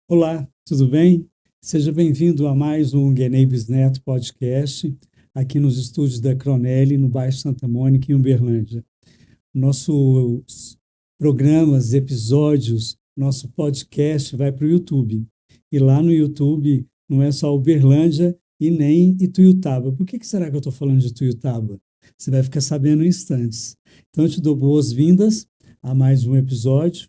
Olá, tudo bem? Seja bem-vindo a mais um Guenei Neto Podcast, aqui nos estúdios da Cronelli, no bairro Santa Mônica, em Uberlândia. Nossos programas, episódios, nosso podcast vai para o YouTube. E lá no YouTube não é só Uberlândia e nem Ituiutaba. Por que será que eu estou falando de Ituiutaba? Você vai ficar sabendo em instantes. Então, eu te dou boas-vindas a mais um episódio.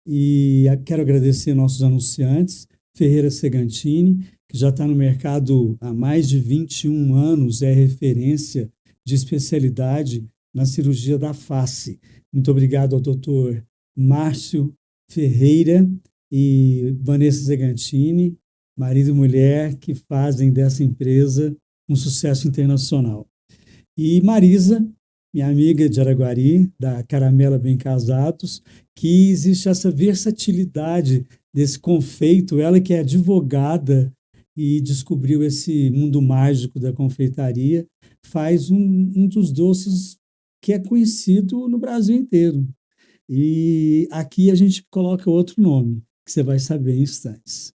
E quero agradecer nossos anunciantes, Ferreira Segantini, que já está no mercado há mais de 21 anos, é referência de especialidade na cirurgia da face. Muito obrigado ao doutor Márcio Ferreira e Vanessa Segantini, marido e mulher, que fazem dessa empresa um sucesso internacional. E Marisa, minha amiga de Araguari, da Caramela Bem Casados, que existe essa versatilidade desse confeito, ela que é advogada e descobriu esse mundo mágico da confeitaria, faz um dos doces que é conhecido no Brasil inteiro. E aqui a gente coloca outro nome, que você vai saber em instantes.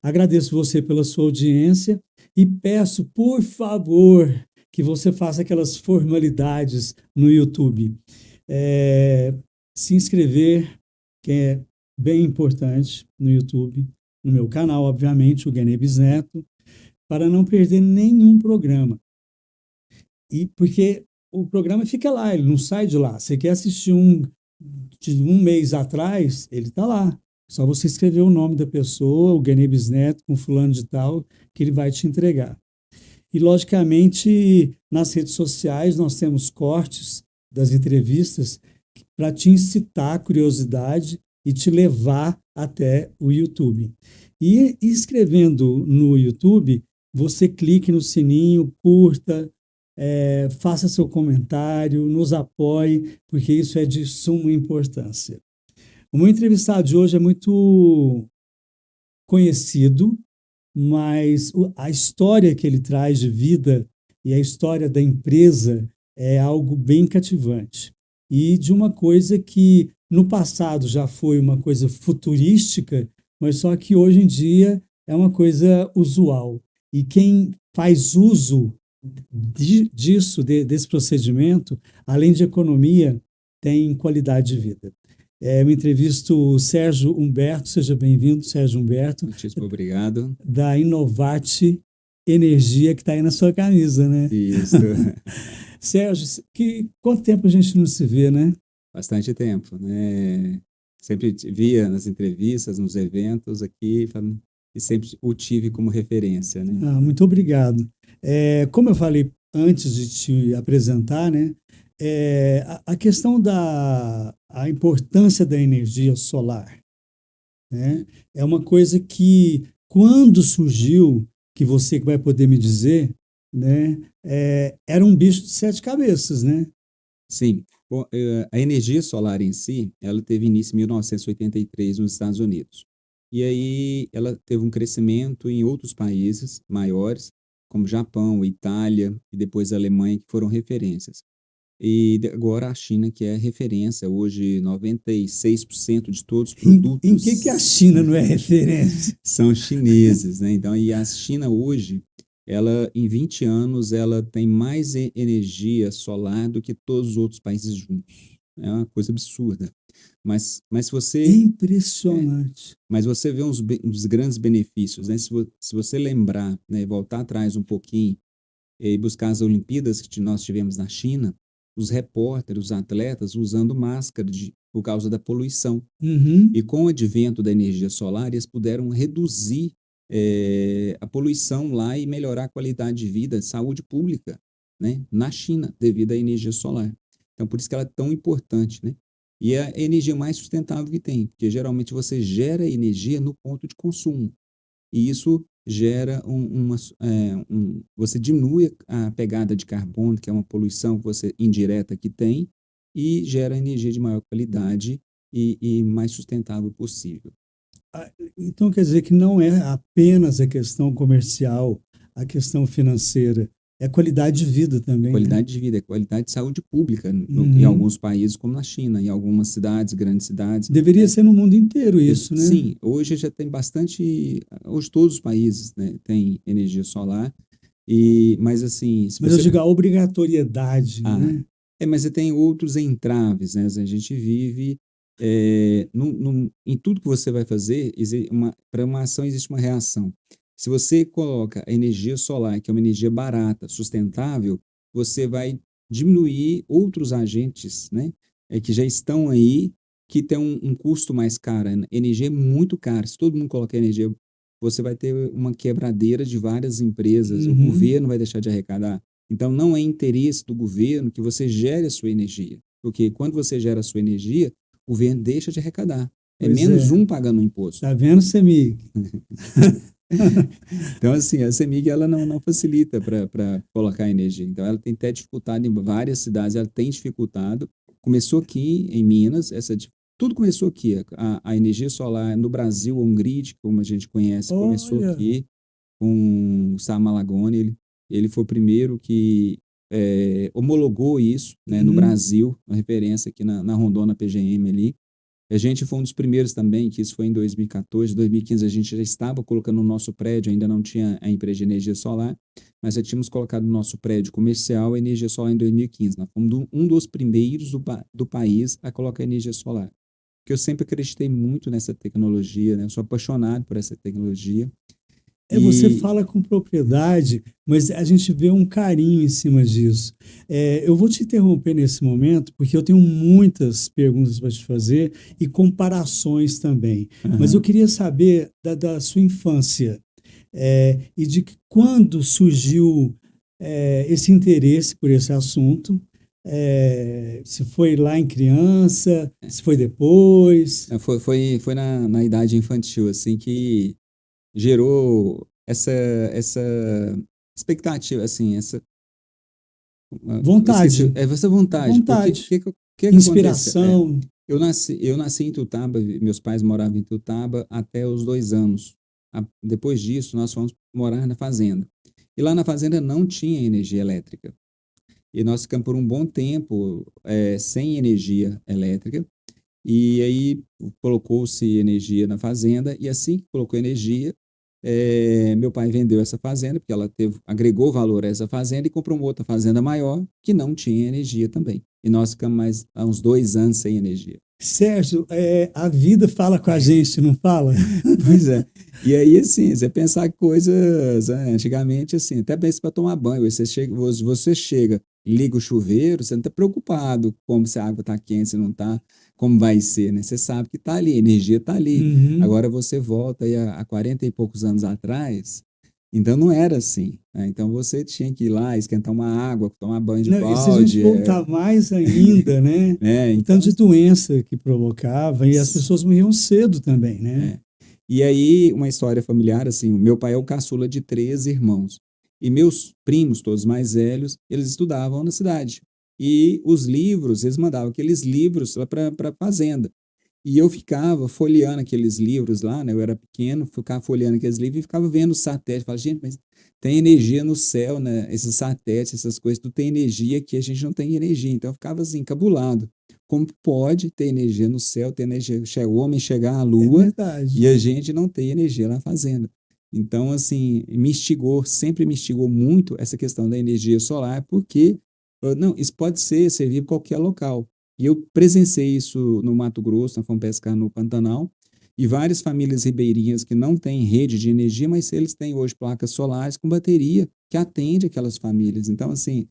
Agradeço você pela sua audiência e peço, por favor, que você faça aquelas formalidades no YouTube. É, Se inscrever, que é bem importante no YouTube, no meu canal, obviamente, o Guenei Bisneto, para não perder nenhum programa. E porque o programa fica lá, ele não sai de lá. Você quer assistir um de um mês atrás, ele está lá. Só você escrever o nome da pessoa, o Guenei Bisneto, com fulano de tal, que ele vai te entregar. E, logicamente, nas redes sociais nós temos cortes das entrevistas para te incitar a curiosidade e te levar até o YouTube. E escrevendo no YouTube, você clique no sininho, curta, faça seu comentário, nos apoie, porque isso é de suma importância. O meu entrevistado de hoje é muito conhecido, mas a história que ele traz de vida e a história da empresa é algo bem cativante. E de uma coisa que no passado já foi uma coisa futurística, mas só que hoje em dia é uma coisa usual. E quem faz uso desse procedimento, além de economia, tem qualidade de vida. Eu entrevisto o Sérgio Humberto, seja bem-vindo, Sérgio Humberto. Muitíssimo obrigado. Da Inovate Energia, que está aí na sua camisa, né? Isso. Sérgio, quanto tempo a gente não se vê, né? Bastante tempo, né? Sempre te via nas entrevistas, nos eventos aqui, e sempre o tive como referência, né? Muito obrigado. Como eu falei antes de te apresentar, né? A questão da a importância da energia solar, né? É uma coisa que, quando surgiu, que você vai poder me dizer, né? Era um bicho de sete cabeças, né? Sim. Bom, a energia solar em si, ela teve início em 1983 nos Estados Unidos. E aí ela teve um crescimento em outros países maiores, como Japão, Itália e depois a Alemanha, que foram referências. E agora a China, que é referência, hoje 96% de todos os Em que a produtos China não é referência? são chineses, né? Então, e a China hoje, ela em 20 anos, ela tem mais energia solar do que todos os outros países juntos. É uma coisa absurda. Mas se você, é, Impressionante. mas você vê uns grandes benefícios, né? Se você lembrar, né, voltar atrás um pouquinho e buscar as Olimpíadas que nós tivemos na China, os repórteres, os atletas usando máscara por causa da poluição. Uhum. E com o advento da energia solar, eles puderam reduzir a poluição lá e melhorar a qualidade de vida, saúde pública, né, na China, devido à energia solar. Então, por isso que ela é tão importante, né? E é a energia mais sustentável que tem, porque geralmente você gera energia no ponto de consumo. E isso gera você diminui a pegada de carbono, que é uma poluição que você indireta que tem, e gera energia de maior qualidade e mais sustentável possível. Então quer dizer que não é apenas a questão comercial, a questão financeira. É qualidade de vida também, né? Qualidade de vida, é qualidade de saúde pública em Uhum. alguns países, como na China, em algumas cidades, grandes cidades. Deveria ser no mundo inteiro isso, né? Sim, hoje já tem bastante, hoje todos os países, né, têm energia solar, mas assim, se Mas eu você... digo a obrigatoriedade, Ah, né? mas você tem outros entraves, né? A gente vive, em tudo que você vai fazer, para uma ação existe uma reação. Se você coloca a energia solar, que é uma energia barata, sustentável, você vai diminuir outros agentes, né? Que já estão aí, que tem um custo mais caro. A energia é muito cara. Se todo mundo colocar energia, você vai ter uma quebradeira de várias empresas. O Uhum. governo vai deixar de arrecadar. Então, não é interesse do governo que você gere a sua energia, porque quando você gera a sua energia, o governo deixa de arrecadar. É Pois menos é. um pagando o imposto. Tá vendo, Semig? Então, assim, a CEMIG ela não facilita para colocar energia. Então, ela tem até dificultado em várias cidades, ela tem dificultado. Começou aqui em Minas, tudo começou aqui. A energia solar no Brasil, o On-Grid, como a gente conhece, começou Olha. aqui com o Sam Malagoni. Ele foi o primeiro que homologou isso, né, no Uhum. Brasil, uma referência aqui na Rondônia PGM ali. A gente foi um dos primeiros também, que isso foi em 2014, 2015, a gente já estava colocando no nosso prédio, ainda não tinha a empresa de energia solar, mas já tínhamos colocado no nosso prédio comercial a energia solar em 2015. Nós fomos um dos primeiros do país a colocar energia solar. Porque eu sempre acreditei muito nessa tecnologia, né? Eu sou apaixonado por essa tecnologia. Você E, fala com propriedade, mas a gente vê um carinho em cima disso. Eu vou te interromper nesse momento, porque eu tenho muitas perguntas para te fazer e comparações também. Mas eu aham. queria saber da sua infância, e de quando surgiu, esse interesse por esse assunto. Se foi lá em criança, se foi depois. Foi na idade infantil, assim, que gerou essa expectativa, assim, eu esqueci, Vontade, essa vontade, porque vontade, o que aconteceu? inspiração. Eu nasci em Tutaba, meus pais moravam em Tutaba até os 2 anos. Depois disso, nós fomos morar na fazenda. E lá na fazenda não tinha energia elétrica. E nós ficamos por um bom tempo sem energia elétrica. E aí colocou-se energia na fazenda, e assim que colocou energia, meu pai vendeu essa fazenda, porque ela agregou valor a essa fazenda e comprou uma outra fazenda maior que não tinha energia também. E nós ficamos mais há uns 2 anos sem energia. Sérgio, a vida fala com a gente, não fala? Pois é. E aí, assim, você pensar coisas, antigamente, assim, até mesmo para tomar banho, você chega, liga o chuveiro, você não está preocupado como se a água está quente, se não está, como vai ser, né? Você sabe que está ali, a energia está ali. Uhum. Agora você volta aí a 40 e poucos anos atrás, então não era assim, né? Então você tinha que ir lá, esquentar uma água, tomar banho de Não, e se a gente balde, voltar mais ainda, né? né? O Então, tanto de doença que provocava, e as pessoas morriam cedo também, né? é. E aí, uma história familiar, assim, o meu pai é o caçula de 3 irmãos. E meus primos, todos mais velhos, eles estudavam na cidade. E os livros, eles mandavam aqueles livros lá para a fazenda. E eu ficava folheando aqueles livros lá, né? Eu era pequeno, ficava folheando aqueles livros e ficava vendo os satélites. Falava, gente, mas tem energia no céu, né? Esses satélites, essas coisas, tudo tem energia que a gente não tem energia. Então eu ficava assim, encabulado. Como pode ter energia no céu, ter energia, o homem chegar à É lua e verdade. a gente não ter energia na fazenda? Então, assim, sempre me instigou muito essa questão da energia solar, porque, não, isso pode servir para qualquer local. E eu presenciei isso no Mato Grosso, nós fomos pescar no Pantanal, e várias famílias ribeirinhas que não têm rede de energia, mas eles têm hoje placas solares com bateria que atende aquelas famílias. Então, assim,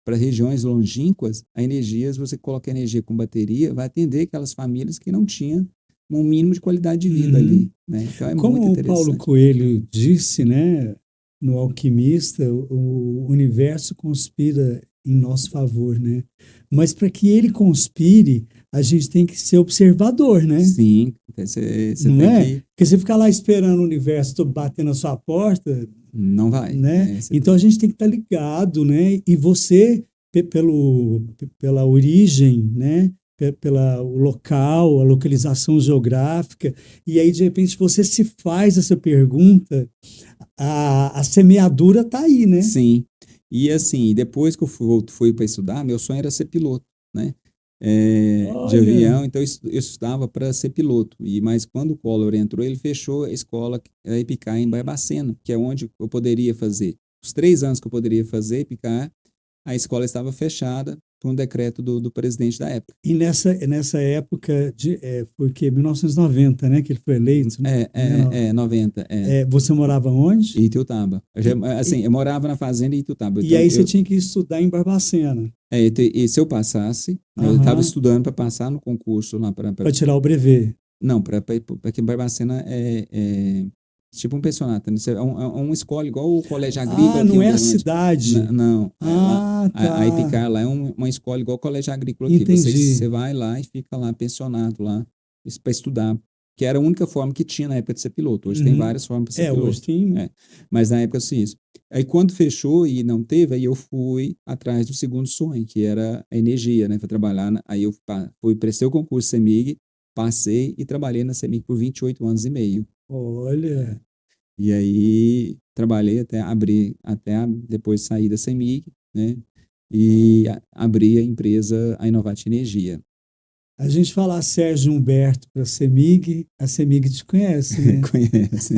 para regiões longínquas, se você coloca energia com bateria, vai atender aquelas famílias que não tinham um mínimo de qualidade de vida Uhum. ali, né? Então é muito Como o Paulo interessante. Coelho disse, né, no Alquimista, o universo conspira em nosso favor, né? Mas para que ele conspire, a gente tem que ser observador, né? Sim, você Não tem é? que. Porque você ficar lá esperando o universo bater na sua porta, Não vai, né? né? Você Então a gente tem que estar ligado, né? E você, pela origem, né? Pela o local, a localização geográfica, e aí de repente você se faz essa pergunta, a semeadura está aí, né? Sim. E assim, depois que eu fui para estudar, meu sonho era ser piloto, né? De Olha, avião, então eu estudava para ser piloto. Mas quando o Collor entrou, ele fechou a escola a Epicar em Barbacena, que é onde eu poderia fazer. Os 3 anos que eu poderia fazer Epicar, a escola estava fechada por um decreto do presidente da época. e nessa época, porque 1990, né, que ele foi eleito, né, 90, você morava onde? Ituiutaba. E, Assim, e, eu morava na fazenda em Ituiutaba. e Então, aí você tinha que estudar em Barbacena, e se eu passasse, eu estava aham, estudando para passar no concurso lá para. para tirar o brevet. Não, para que Barbacena é tipo um pensionato. Né? É uma escola igual o Colégio Ah, Agrícola aqui em não é a Uberlândia. cidade. Não, lá, Ah, a tá. Epicar lá é uma escola igual o Colégio Agrícola aqui. Entendi. Você vai lá e fica lá pensionado lá para estudar. Que era a única forma que tinha na época de ser piloto. Hoje tem Uhum. várias formas para ser Hoje piloto. tem. Mas na época assim isso. Aí quando fechou e não teve, aí eu fui atrás do segundo sonho, que era a energia, né? Para trabalhar. Aí eu prestei o concurso CEMIG, passei e trabalhei na CEMIG por 28 anos e meio. Olha, E aí trabalhei até abrir, depois sair da CEMIG, né? E abri a empresa, a Inovate Energia. a gente falar Sérgio Humberto para a CEMIG te conhece, né? Conhece?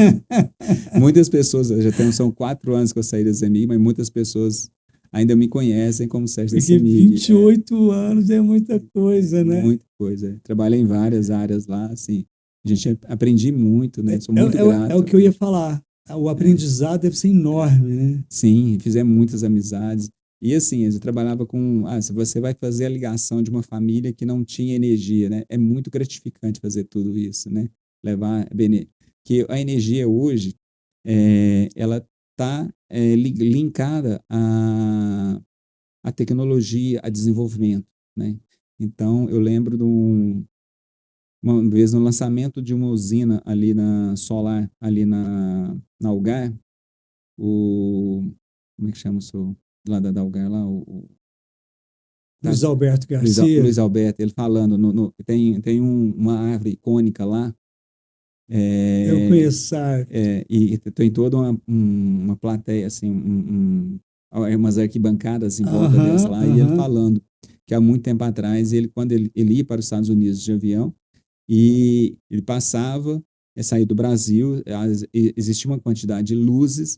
Muitas pessoas, são 4 anos que eu saí da CEMIG, mas muitas pessoas ainda me conhecem como Sérgio da Porque CEMIG. 28 anos é muita coisa, né? Muita coisa. Trabalhei em várias áreas lá, assim. Aprendi muito, É, né? Sou é, muito é o grato. que eu ia falar. O É. aprendizado deve ser enorme, né? Sim, fizemos muitas amizades. E assim, eu trabalhava com. Se você vai fazer a ligação de uma família que não tinha energia, né? É muito gratificante fazer tudo isso, né? Levar. Que a energia hoje, ela está linkada à tecnologia, a desenvolvimento, né? Então, eu lembro uma vez no lançamento de uma usina ali na Solar, ali na Algar, o como é que chama o seu lá da Algar lá, tá, Luiz Alberto Garcia, Luiz Alberto, ele falando tem uma árvore icônica lá, eu é, conheço, sabe? e tem toda uma plateia assim, umas arquibancadas em volta dessa Aham, lá, e ele aham. falando que há muito tempo atrás quando ele ia para os Estados Unidos de avião, e ele passava, saía do Brasil, existia uma quantidade de luzes,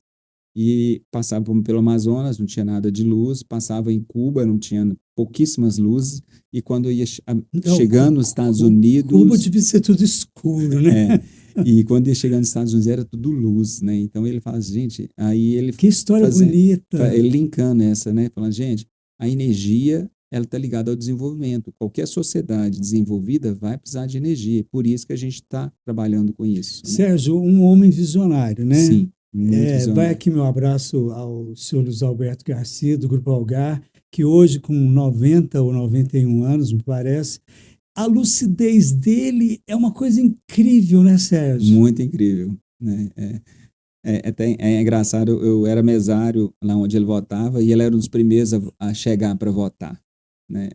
e passava pelo Amazonas, não tinha nada de luz, passava em Cuba, não tinha pouquíssimas luzes, e quando ia Não, chegando nos Estados Cuba Unidos, devia ser tudo escuro, né? é, e quando ia chegando nos Estados Unidos era tudo luz, né? Então ele fala, gente, aí ele Que história fazendo, bonita. ele linkando essa, né? Falando, gente, a energia ela está ligada ao desenvolvimento. Qualquer sociedade desenvolvida vai precisar de energia. Por isso que a gente está trabalhando com isso, né? Sérgio, um homem visionário, né? Sim, muito Vai visionário. aqui meu abraço ao senhor Luiz Alberto Garcia, do Grupo Algar, que hoje, com 90 ou 91 anos, me parece, a lucidez dele é uma coisa incrível, né, Sérgio? Muito incrível, né? É engraçado, eu era mesário lá onde ele votava e ele era um dos primeiros a chegar para votar, né?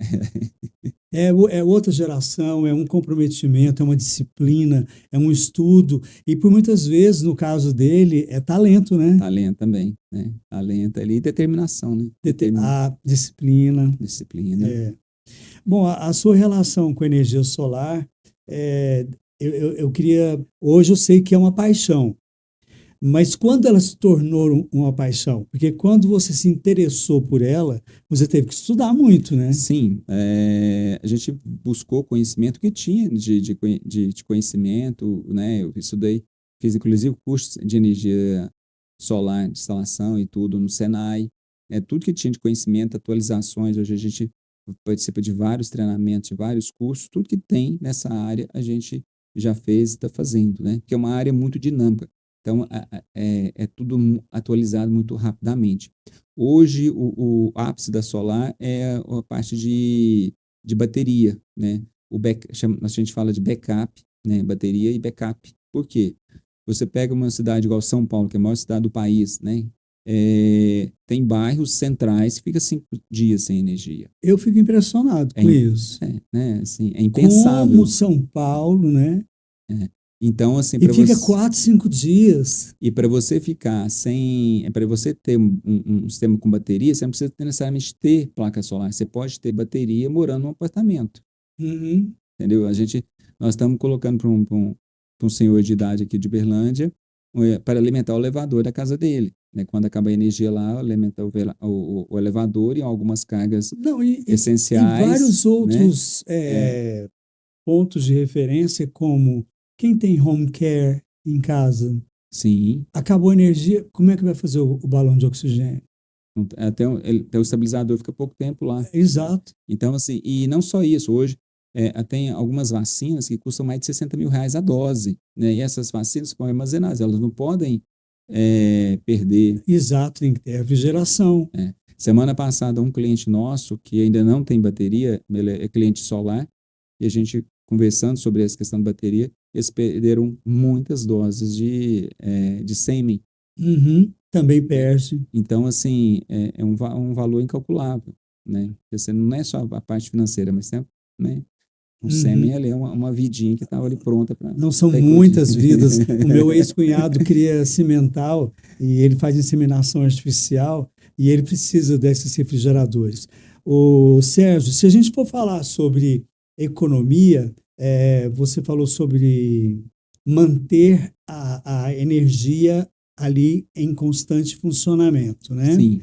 É outra geração, é um comprometimento, é uma disciplina, é um estudo, e por muitas vezes, no caso dele, é talento, né? Talento também, né? Talento ali e determinação, né? A disciplina. Disciplina. Bom, a sua relação com a energia solar, é, eu queria. Hoje eu sei que é uma paixão, mas quando ela se tornou uma paixão? Porque quando você se interessou por ela, você teve que estudar muito, né? Sim, a gente buscou conhecimento que tinha de conhecimento, né? Eu estudei, fiz inclusive curso de energia solar, de instalação e tudo no Senai. Tudo que tinha de conhecimento, atualizações. Hoje a gente participa de vários treinamentos, de vários cursos. Tudo que tem nessa área a gente já fez e está fazendo, né? Porque é uma área muito dinâmica. Então, é tudo atualizado muito rapidamente. Hoje, o ápice da solar é a parte de bateria, né? A gente fala de backup, né? Bateria e backup. Por quê? Você pega uma cidade igual São Paulo, que é a maior cidade do país, né? Tem bairros centrais que fica 5 dias sem energia. Eu fico impressionado É, com isso. né? Assim, é Como impensável. São Paulo, né? É. Então, assim, E fica 4, 5 dias. e para você ficar sem, para você ter um sistema com bateria, você não precisa necessariamente ter placa solar. Você pode ter bateria morando num apartamento, Uhum. entendeu? Nós estamos colocando para um senhor de idade aqui de Berlândia para alimentar o elevador da casa dele, né? Quando acaba a energia lá, alimenta o elevador e algumas cargas Não, e essenciais, vários né? outros pontos de referência, como quem tem home care em casa, Sim. acabou a energia, como é que vai fazer o balão de oxigênio? Até o estabilizador fica pouco tempo lá. Exato. Então, assim, e não só isso, hoje tem algumas vacinas que custam mais de R$ 60.000 a dose, né? E essas vacinas ficam armazenadas, elas não podem perder. Exato, tem que ter a refrigeração. Semana passada, um cliente nosso, que ainda não tem bateria, ele é cliente solar, e a gente conversando sobre essa questão da bateria, eles perderam muitas doses de sêmen. Uhum. Também perde. Então, assim, é um valor incalculável, né? Porque você não é só a parte financeira, mas tem, né? O sêmen Uhum. ali é uma vidinha que estava ali pronta para Não são eclodir. muitas vidas. O meu ex-cunhado cria cimental e ele faz inseminação artificial e ele precisa desses refrigeradores. O Sérgio, se a gente for falar sobre economia, você falou sobre manter a energia ali em constante funcionamento, né? Sim.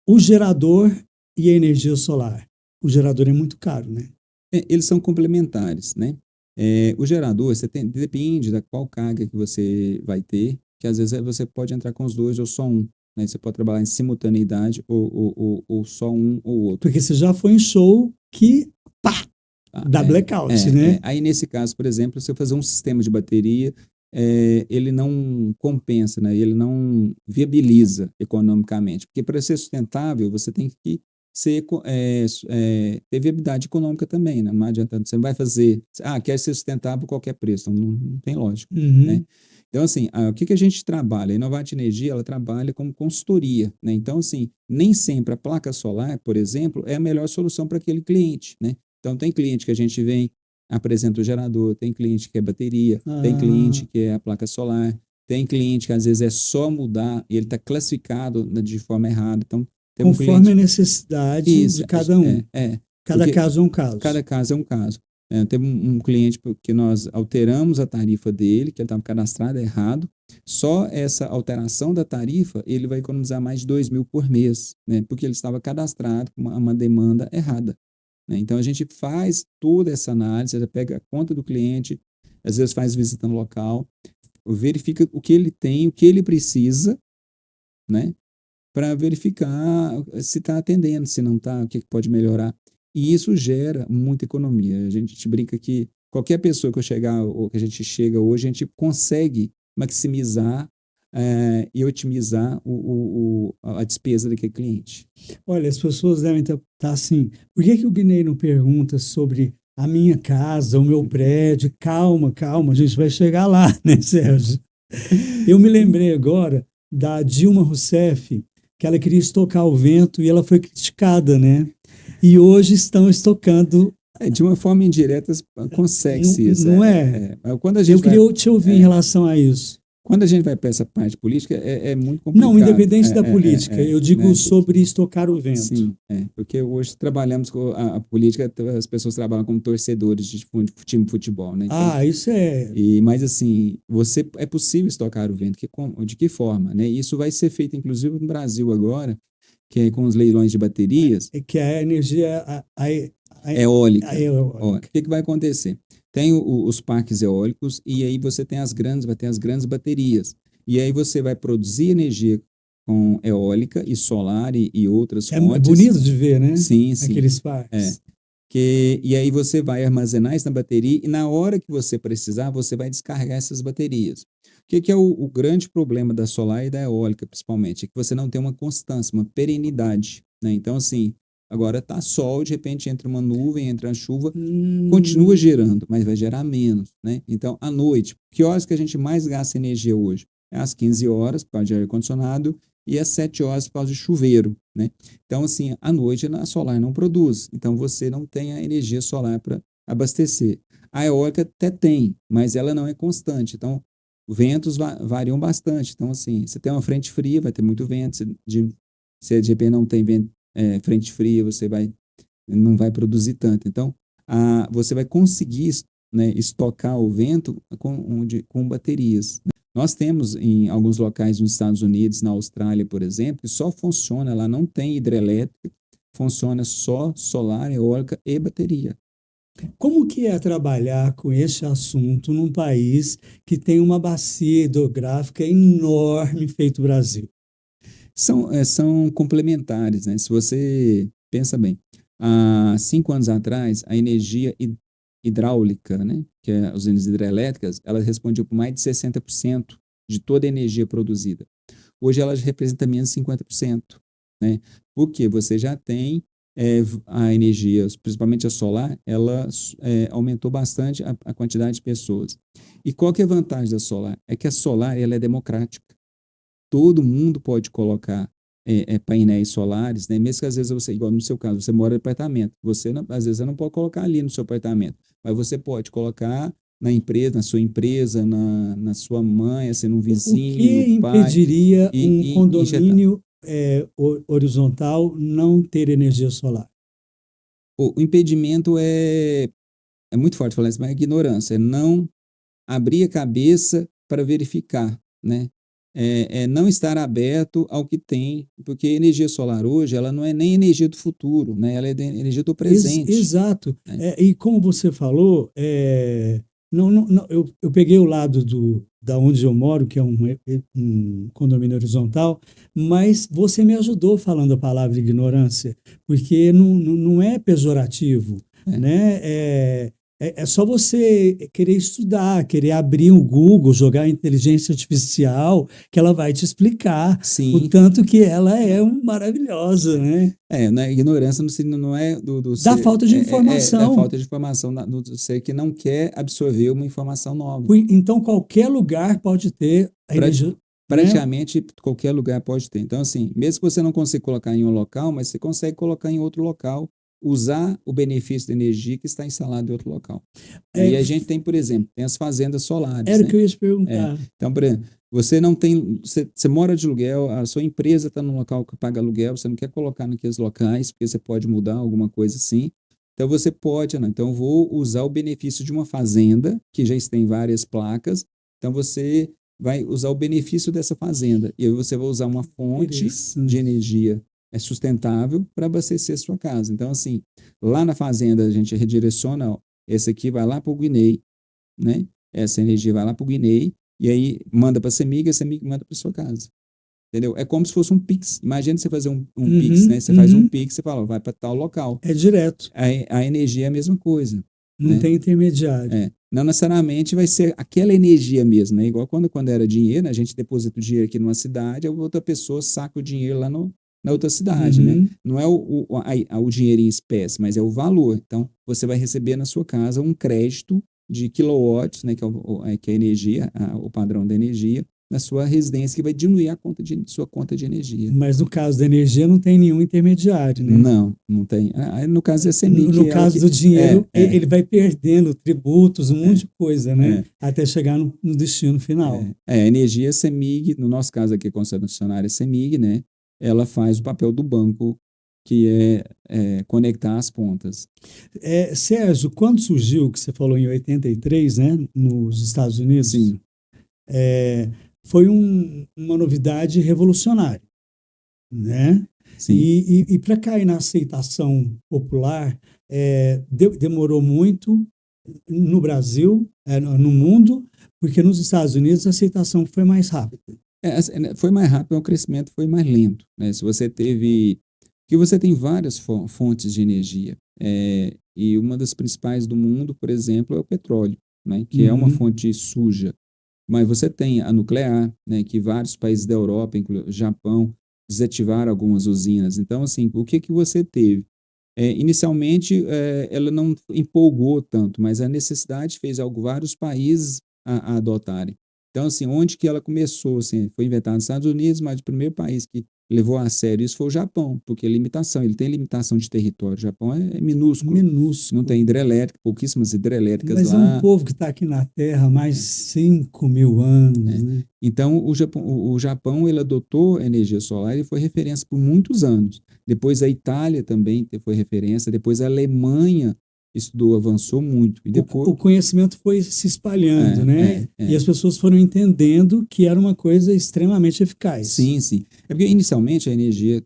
O gerador e a energia solar. O gerador é muito caro, né? Eles são complementares, né? O gerador, depende da qual carga que você vai ter, que às vezes você pode entrar com os dois ou só um, né? Você pode trabalhar em simultaneidade ou só um ou outro. Porque você já foi em show que, pá, dá blackout, né? Aí, nesse caso, por exemplo, se eu fazer um sistema de bateria, ele não compensa, né? Ele não viabiliza economicamente. Porque para ser sustentável, você tem que ter viabilidade econômica também, né? Não adianta, você não vai fazer, quer ser sustentável a qualquer preço, então não tem lógica, né? Uhum. Então, assim, o que a gente trabalha? A Inovate Energia, ela trabalha como consultoria, né? Então, assim, nem sempre a placa solar, por exemplo, é a melhor solução para aquele cliente, né? Então, tem cliente que a gente vem, apresenta o gerador, tem cliente que é bateria, tem cliente que é a placa solar, tem cliente que às vezes é só mudar e ele está classificado de forma errada. Então, tem um Conforme cliente. a necessidade Isso, de cada um. Cada porque caso é um caso. cada caso é um caso. Teve um cliente que nós alteramos a tarifa dele, que ele estava cadastrado errado. Só essa alteração da tarifa, ele vai economizar mais de 2.000 por mês, né? Porque ele estava cadastrado com uma demanda errada, né? Então, a gente faz toda essa análise, pega a conta do cliente, às vezes faz visita no local, verifica o que ele tem, o que ele precisa, né? Para verificar se está atendendo, se não está, o que pode melhorar. E isso gera muita economia. A gente brinca que qualquer pessoa que eu chegar, ou que a gente chega hoje, a gente consegue maximizar e otimizar a despesa daquele cliente. Olha, as pessoas devem estar assim, por que o Guinei não pergunta sobre a minha casa, o meu prédio? Calma, calma, a gente vai chegar lá, né, Sérgio? Eu me lembrei agora da Dilma Rousseff, que ela queria estocar o vento e ela foi criticada, né? E hoje estão estocando. De uma forma indireta, consegue-se isso. Não é? Quando a Eu gente queria te ouvir em relação a isso. Quando a gente vai para essa parte política, é muito complicado. Não, independente da política, eu digo né? sobre estocar o vento. Sim, porque hoje trabalhamos com a política, as pessoas trabalham como torcedores de time de futebol, né? Então, Isso é. Mas assim, é possível estocar o vento, de que forma, né? Isso vai ser feito, inclusive, no Brasil agora, que é com os leilões de baterias. Que é a energia Eólica. eólica. O que vai acontecer? Tem os parques eólicos e aí você vai ter as grandes baterias. E aí você vai produzir energia com eólica e solar e outras fontes. É bonito de ver, né? Sim, sim. Aqueles parques. E aí você vai armazenar isso na bateria e na hora que você precisar, você vai descarregar essas baterias. O que é o grande problema da solar e da eólica, principalmente? É que você não tem uma constância, uma perenidade, né? Então, assim, agora tá sol, de repente entra uma nuvem, entra a chuva, continua gerando, mas vai gerar menos, né? Então, à noite, que horas que a gente mais gasta energia hoje? É às 15 horas, por causa de ar-condicionado, e às 7 horas, por causa de chuveiro, né? Então, assim, à noite a solar não produz, então você não tem a energia solar para abastecer. A eólica até tem, mas ela não é constante. Então, ventos variam bastante. Então, assim, você tem uma frente fria, vai ter muito vento. Se de repente não tem vento, frente fria, não vai produzir tanto. Então, você vai conseguir, né, estocar o vento com baterias. Nós temos em alguns locais nos Estados Unidos, na Austrália, por exemplo, que só funciona, lá não tem hidrelétrica, funciona só solar, eólica e bateria. Como que é trabalhar com esse assunto num país que tem uma bacia hidrográfica enorme feito Brasil? São complementares, né? Se você pensa bem, há 5 anos atrás, a energia hidráulica, né, que é as usinas hidrelétricas, ela respondia por mais de 60% de toda a energia produzida. Hoje ela representa menos de 50%, né? Porque você já tem a energia, principalmente a solar, ela aumentou bastante a quantidade de pessoas. E qual que é a vantagem da solar? É que a solar ela é democrática. Todo mundo pode colocar painéis solares, né? Mesmo que às vezes você, igual no seu caso, você mora em apartamento, você não, às vezes você não pode colocar ali no seu apartamento, mas você pode colocar na empresa, na sua empresa, na sua mãe, assim, no O vizinho, que no pai, impediria um e injetar. condomínio horizontal não ter energia solar? O impedimento é muito forte falar isso, mas é ignorância, é não abrir a cabeça para verificar, né? Não estar aberto ao que tem, porque a energia solar hoje, ela não é nem energia do futuro, né? Ela é energia do presente, Exato. né? E como você falou, eu peguei o lado da onde eu moro, que é um condomínio horizontal, mas você me ajudou falando a palavra ignorância, porque não é pejorativo, É. né? É só você querer estudar, querer abrir o Google, jogar a inteligência artificial, que ela vai te explicar o Sim, tanto que ela é maravilhosa, né? né? Ignorância não é do Da ser, falta de da informação. falta de informação, do ser que não quer absorver uma informação nova. Então, qualquer lugar pode ter a Pra- energia, né? Praticamente qualquer lugar pode ter. Então, assim, mesmo que você não consiga colocar em um local, mas você consegue colocar em outro local, usar o benefício da energia que está instalado em outro local. É, Aí a gente tem, por exemplo, tem as fazendas solares, era o que né? eu ia te É, perguntar. então, por exemplo, você não tem, você mora de aluguel, a sua empresa está num local que paga aluguel, você não quer colocar naqueles locais, porque você pode mudar alguma coisa assim. Então, você pode, não, então eu vou usar o benefício de uma fazenda, que já tem várias placas, então você vai usar o benefício dessa fazenda, e aí você vai usar uma fonte de Interessante. energia sustentável para abastecer a sua casa. Então, assim, lá na fazenda a gente redireciona, ó, esse aqui vai lá para o Guinei, né? Essa energia vai lá para o Guinei e aí manda para a CEMIG manda para sua casa. Entendeu? É como se fosse um Pix. Imagina você fazer um Pix, Uhum, né? Você faz um uhum. Pix, você fala, ó, vai para tal local. É direto, A energia é a mesma coisa, não né? tem intermediário. Não necessariamente vai ser aquela energia mesmo, né? Igual quando era dinheiro, né? A gente deposita o dinheiro aqui numa cidade, a outra pessoa saca o dinheiro lá na outra cidade, né? Uhum. Não é o dinheiro em espécie, mas é o valor. Então, você vai receber na sua casa um crédito de quilowatts, né? Que é a energia, o padrão da energia, na sua residência, que vai diminuir sua conta de energia. Mas no caso da energia não tem nenhum intermediário, né? Não, não tem. No caso é a No CEMIG, ela caso que. do É, dinheiro, é, ele vai perdendo tributos, um monte é, de coisa, né? é. Até chegar no destino final. A energia CEMIG, no nosso caso aqui, concessionária CEMIG, né? Ela faz o papel do banco, que é conectar as pontas. Sérgio, quando surgiu, que você falou em 83, né, nos Estados Unidos, Sim, é, foi uma novidade revolucionária, né? sim. E para cair na aceitação popular, demorou muito no Brasil, no mundo, porque nos Estados Unidos a aceitação foi mais rápida. Né, foi mais rápido, o crescimento foi mais lento, né? Se você teve. Porque você tem várias fontes de energia. E uma das principais do mundo, por exemplo, é o petróleo, né? Que é uma Uhum. fonte suja. Mas você tem a nuclear, né, que vários países da Europa, incluindo Japão, desativaram algumas usinas. Então, assim, o que que você teve? Inicialmente, ela não empolgou tanto, mas a necessidade fez vários países a adotarem. Então, assim, onde que ela começou? Assim, foi inventada nos Estados Unidos, mas o primeiro país que levou a sério isso foi o Japão, porque ele tem limitação de território. O Japão é minúsculo, não Minúsculo. tem hidrelétrica, pouquíssimas hidrelétricas Mas é um lá. povo que está aqui na Terra há mais 5.000 anos, É. né? Então, o Japão ele adotou a energia solar e foi referência por muitos anos. Depois a Itália também foi referência, depois a Alemanha estudou, avançou muito. E depois, O conhecimento foi se espalhando, é, né? é, E é. as pessoas foram entendendo que era uma coisa extremamente eficaz. Sim, sim. É porque inicialmente a energia,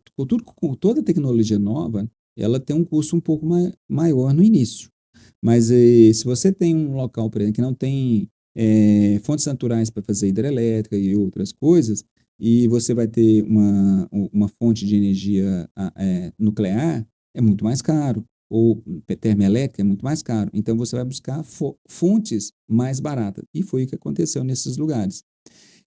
com toda tecnologia nova, ela tem um custo um pouco maior no início. Mas se você tem um local, por exemplo, que não tem fontes naturais para fazer hidrelétrica e outras coisas, e você vai ter uma fonte de energia nuclear, é muito mais caro. Ou termoelétrica é muito mais caro. Então você vai buscar fontes mais baratas. E foi o que aconteceu nesses lugares.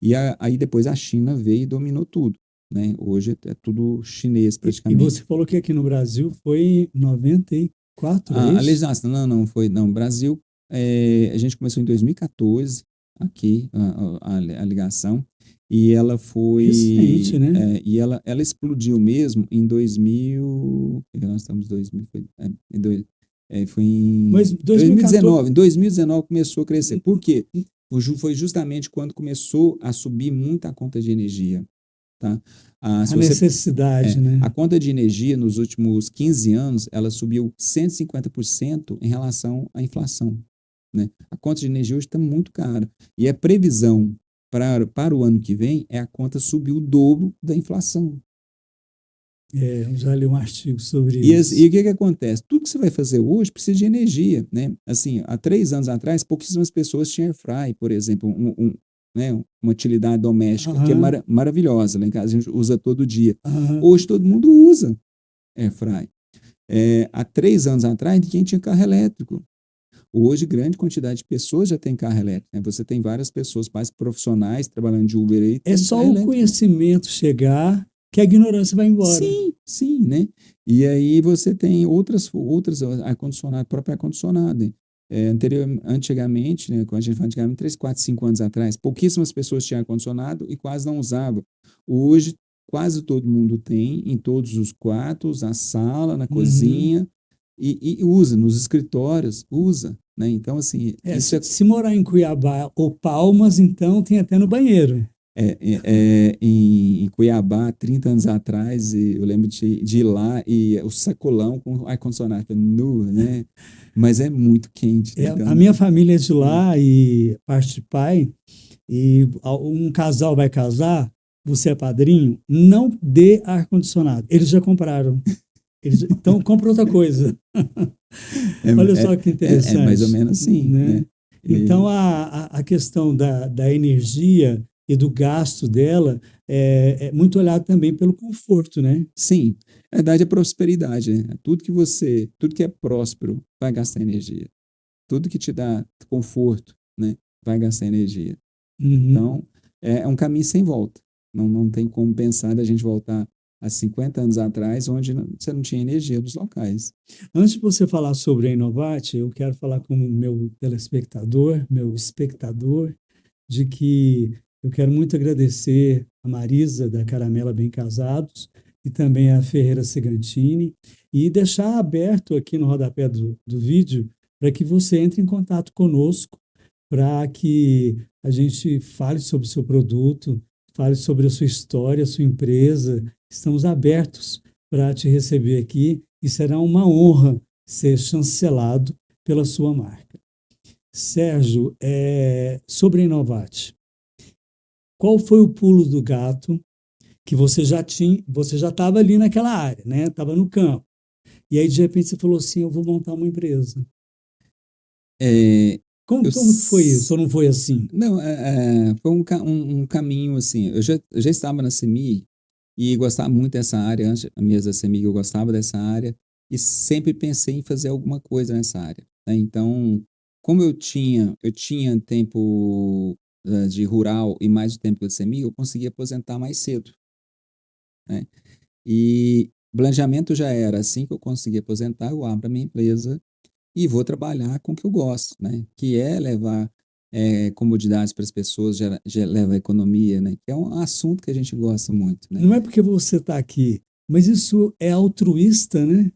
E aí depois a China veio e dominou tudo. Né? Hoje é tudo chinês E você praticamente. falou que aqui no Brasil foi em 94, é A isso? legislação, não foi, não. Brasil, a gente começou em 2014, aqui, a ligação, e ela Recente, foi, né? ela explodiu mesmo em 2000, nós estamos em 2000, foi Mas em 2014, 2019, em 2019 começou a crescer. Por quê? Foi justamente quando começou a subir muito a conta de energia, tá? Se a você necessidade, né? a conta de energia nos últimos 15 anos, ela subiu 150% em relação à inflação. Né? A conta de energia hoje está muito cara. E a previsão para o ano que vem é a conta subir o dobro da inflação. Eu já li um artigo sobre E isso. o que acontece? Tudo que você vai fazer hoje precisa de energia. Né? Assim, há 3 anos atrás, pouquíssimas pessoas tinham air fry, por exemplo, né, uma utilidade doméstica que é Aham, maravilhosa. Lá em casa a gente usa todo dia. aham. Hoje todo mundo usa air fry. Há 3 anos atrás, ninguém tinha carro elétrico. Hoje, grande quantidade de pessoas já tem carro elétrico. Né? Você tem várias pessoas, mais profissionais, trabalhando de Uber aí, É tendo só carro o elétrico. conhecimento chegar que a ignorância vai embora. Sim, sim, né? E aí você tem outras ar-condicionado, próprio ar-condicionado. Hein? Antigamente, né, quando a gente fala antigamente, 3, 4, 5 anos atrás, pouquíssimas pessoas tinham ar-condicionado e quase não usavam. Hoje, quase todo mundo tem, em todos os quartos, na sala, na Uhum. cozinha, e usa, nos escritórios, usa. Né? Então, assim, isso Se morar em Cuiabá ou Palmas, então tem até no banheiro. em Cuiabá, 30 anos atrás, e eu lembro de ir lá e o sacolão com ar-condicionado nu, né? Mas é muito quente, né? A Então, minha família é de lá e parte de pai, e um casal vai casar, você é padrinho, não dê ar-condicionado. Eles já compraram. Então, compra outra coisa. Olha só que é mais ou interessante, menos assim, né? né? Então, E, a questão da energia e do gasto dela é muito olhado também pelo conforto, né? sim, a verdade é prosperidade, né? Tudo que é próspero vai gastar energia. Tudo que te dá conforto, né? Vai gastar energia. Uhum. Então, é um caminho sem volta. Não tem como pensar da gente voltar há 50 anos atrás, onde você não tinha energia nos locais. Antes de você falar sobre a Inovate, eu quero falar como meu telespectador, meu espectador, de que eu quero muito agradecer a Marisa da Caramela Bem Casados e também a Ferreira Segantini e deixar aberto aqui no rodapé do vídeo para que você entre em contato conosco para que a gente fale sobre o seu produto, fale sobre a sua história, a sua empresa. Estamos abertos para te receber aqui e será uma honra ser chancelado pela sua marca. Sérgio, sobre a Inovate, qual foi o pulo do gato que você já estava ali naquela área, né? Estava no campo. E aí, de repente, você falou assim, eu vou montar uma empresa. É, eu, Como que foi isso? Ou não foi assim? não, foi um caminho assim. Eu já estava na CEMIG e gostava muito dessa área. Antes mesmo da CEMIG, eu gostava dessa área e sempre pensei em fazer alguma coisa nessa área. Né? Então, como eu tinha tempo de rural e mais o tempo de CEMIG, eu conseguia aposentar mais cedo. Né? E planejamento já era assim que eu conseguir aposentar, eu abro a minha empresa e vou trabalhar com o que eu gosto, né? Que é levar comodidades para as pessoas, leva a economia, né? Que é um assunto que a gente gosta muito, né? Não é porque você está aqui, mas isso é altruísta, né?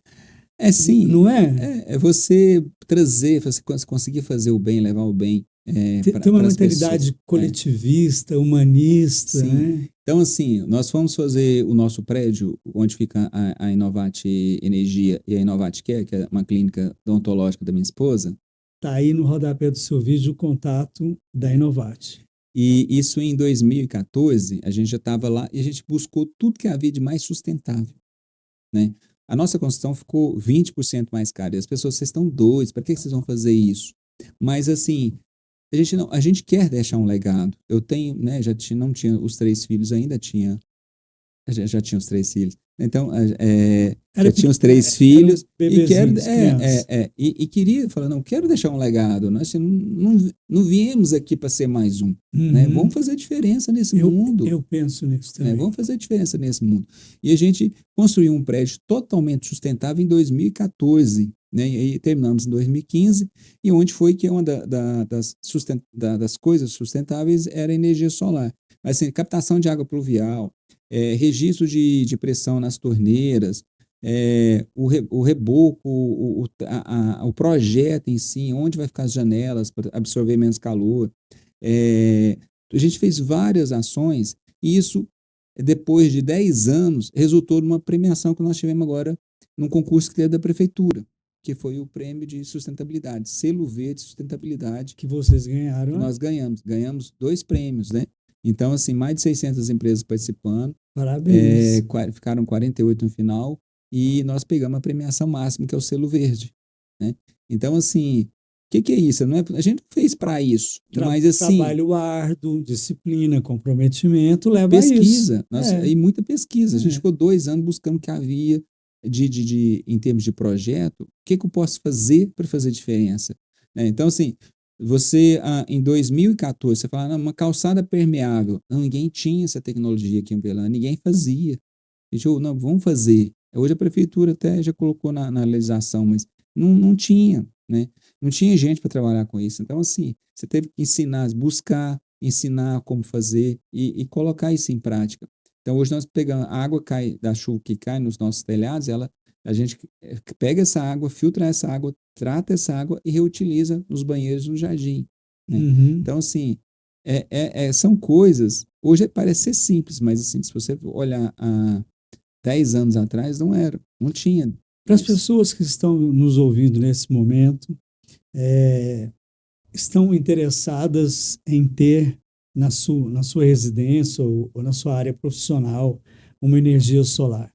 É sim, Não é? é você trazer, você conseguir fazer o bem, levar o bem Tem uma para as pessoas. mentalidade coletivista, humanista, Sim. né? Então, assim, nós fomos fazer o nosso prédio, onde fica a Inovate Energia e a Inovate Care, que é uma clínica odontológica da minha esposa, Está aí no rodapé do seu vídeo o contato da Inovate. e isso em 2014, a gente já estava lá e a gente buscou tudo que havia de mais sustentável, né? A nossa construção ficou 20% mais cara. E as pessoas, vocês estão doidos, para que vocês vão fazer isso? Mas, assim, a gente quer deixar um legado. Eu tenho, né, não tinha os 3 filhos, ainda tinha, já tinha os 3 filhos. Então, já tinha os três Eram filhos e bebezinhos, crianças. e queria falar, não, quero deixar um legado. Nós não viemos aqui para ser mais um, né? Uhum. Vamos fazer diferença nesse Eu, mundo. eu penso nisso Né? também. Vamos fazer diferença nesse mundo. E a gente construiu um prédio totalmente sustentável em 2014, né? E aí terminamos em 2015, e onde foi que uma das coisas sustentáveis era a energia solar. Mas, assim, captação de água pluvial, registro de pressão nas torneiras, o reboco, o projeto em si, onde vai ficar as janelas para absorver menos calor. A gente fez várias ações, e isso, depois de 10 anos, resultou numa premiação que nós tivemos agora num concurso que teve da prefeitura, que foi o prêmio de sustentabilidade, selo verde sustentabilidade, Que vocês que ganharam, né? nós ganhamos. Ganhamos 2 prêmios, né? Então, assim, mais de 600 empresas participando, Parabéns. ficaram 48 no final, e nós pegamos a premiação máxima, que é o selo verde, né? Então, assim, o que é isso? Não é, a gente não fez para isso, mas assim, Trabalho árduo, disciplina, comprometimento leva a isso. pesquisa, e muita pesquisa. A gente É. ficou 2 anos buscando o que havia em termos de projeto, o que eu posso fazer para fazer diferença. Né? Então, assim, você, em 2014, você fala, não, uma calçada permeável. Não, ninguém tinha essa tecnologia aqui em Uberlândia, ninguém fazia. A gente, não, vamos fazer. Hoje a prefeitura até já colocou na legislação, mas não tinha, né? Não tinha gente para trabalhar com isso. Então, assim, você teve que ensinar, buscar, ensinar como fazer e colocar isso em prática. Então, hoje nós pegamos, a água cai da chuva que cai nos nossos telhados, a gente pega essa água, filtra essa água, trata essa água e reutiliza nos banheiros no jardim, né? Uhum. Então, assim, são coisas, hoje parece ser simples, mas assim, se você olhar há 10 anos atrás, não era, não tinha Para as isso. pessoas que estão nos ouvindo nesse momento, estão interessadas em ter na sua residência ou na sua área profissional uma energia solar.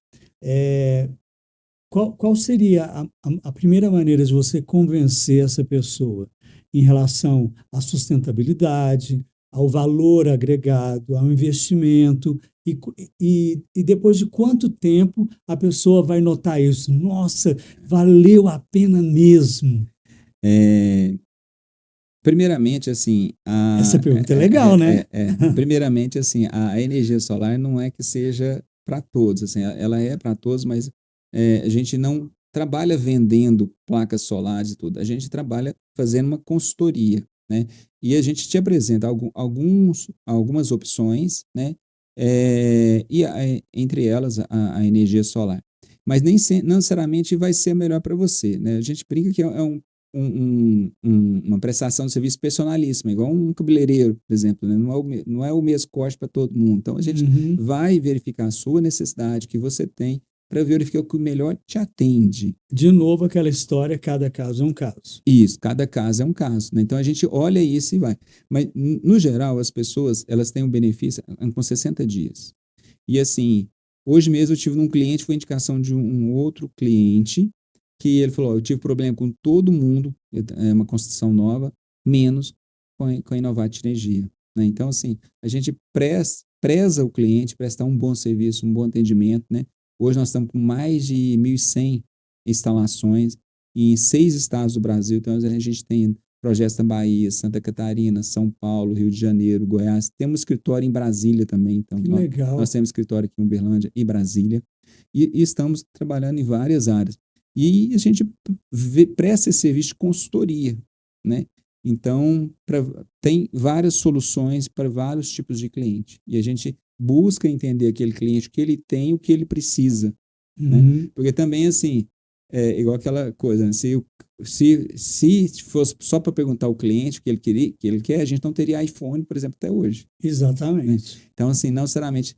Qual seria a primeira maneira de você convencer essa pessoa em relação à sustentabilidade, ao valor agregado, ao investimento, e depois de quanto tempo a pessoa vai notar isso? Nossa, valeu a pena mesmo. É, primeiramente, assim, Essa pergunta é legal, né? primeiramente, assim, a energia solar não é que seja para todos, assim, ela é para todos, mas a gente não trabalha vendendo placas solares e tudo, a gente trabalha fazendo uma consultoria, né? E a gente te apresenta algumas opções, né? Entre elas a energia solar. Mas não necessariamente vai ser a melhor para você, né? A gente brinca que é uma prestação de serviço personalíssima, igual um cabeleireiro, por exemplo, né? Não é o mesmo corte para todo mundo. Então, a gente Uhum. vai verificar a sua necessidade que você tem para verificar o que melhor te atende. De novo, aquela história, cada caso é um caso. Isso, cada caso é um caso. Né? Então, a gente olha isso e vai. Mas, no geral, as pessoas elas têm um benefício com 60 dias. E, assim, hoje mesmo eu tive um cliente, foi indicação de um outro cliente, que ele falou, eu tive problema com todo mundo, é uma construção nova, menos com a Inovate Energia. Né? Então, assim, a gente preza o cliente, presta um bom serviço, um bom atendimento. Né? Hoje nós estamos com mais de 1.100 instalações em 6 estados do Brasil. Então, a gente tem projetos na Bahia, Santa Catarina, São Paulo, Rio de Janeiro, Goiás. Temos escritório em Brasília também. Então, Que nós legal. temos escritório aqui em Uberlândia e Brasília. E estamos trabalhando em várias áreas. E a gente presta esse serviço de consultoria, né? Então, tem várias soluções para vários tipos de cliente. E a gente busca entender aquele cliente, o que ele tem, o que ele precisa, né? Uhum. Porque também, assim, é igual aquela coisa, né? Se fosse só para perguntar ao cliente o que ele queria, que ele quer, a gente não teria iPhone, por exemplo, até hoje, né? Exatamente. Então, assim, não necessariamente,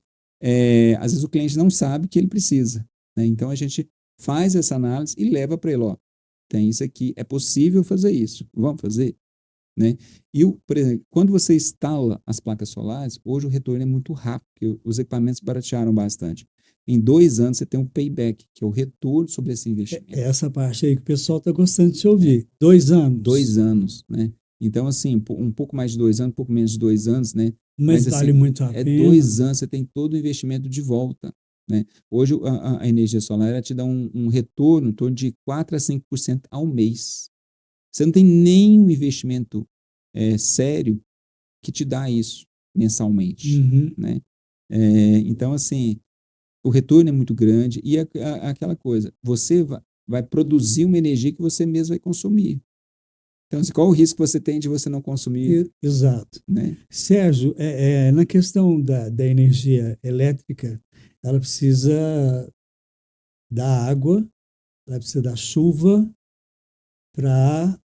às vezes o cliente não sabe o que ele precisa, né? Então, a gente faz essa análise e leva para ele, ó, tem isso aqui, é possível fazer isso, vamos fazer? Né? E, por exemplo, quando você instala as placas solares, hoje o retorno é muito rápido, porque os equipamentos baratearam bastante. Em 2 anos você tem um payback, que é o retorno sobre esse É investimento. essa parte aí que o pessoal está gostando de te É, ouvir. 2 anos. 2 anos, né? Então, assim, um pouco mais de 2 anos, um pouco menos de 2 anos, né? Mas Mas, vale assim, muito a é pena. 2 anos, você tem todo o investimento de volta, né? Hoje, a energia solar ela te dá um retorno em torno de 4 a 5% ao mês. Você não tem nenhum investimento sério que te dá isso mensalmente, Uhum. né? Então, assim, o retorno é muito grande e aquela coisa, você vai produzir uma energia que você mesmo vai consumir. Então, assim, qual o risco que você tem de você não consumir, Exato. né? Sérgio, na questão da energia elétrica, ela precisa da água, ela precisa da chuva para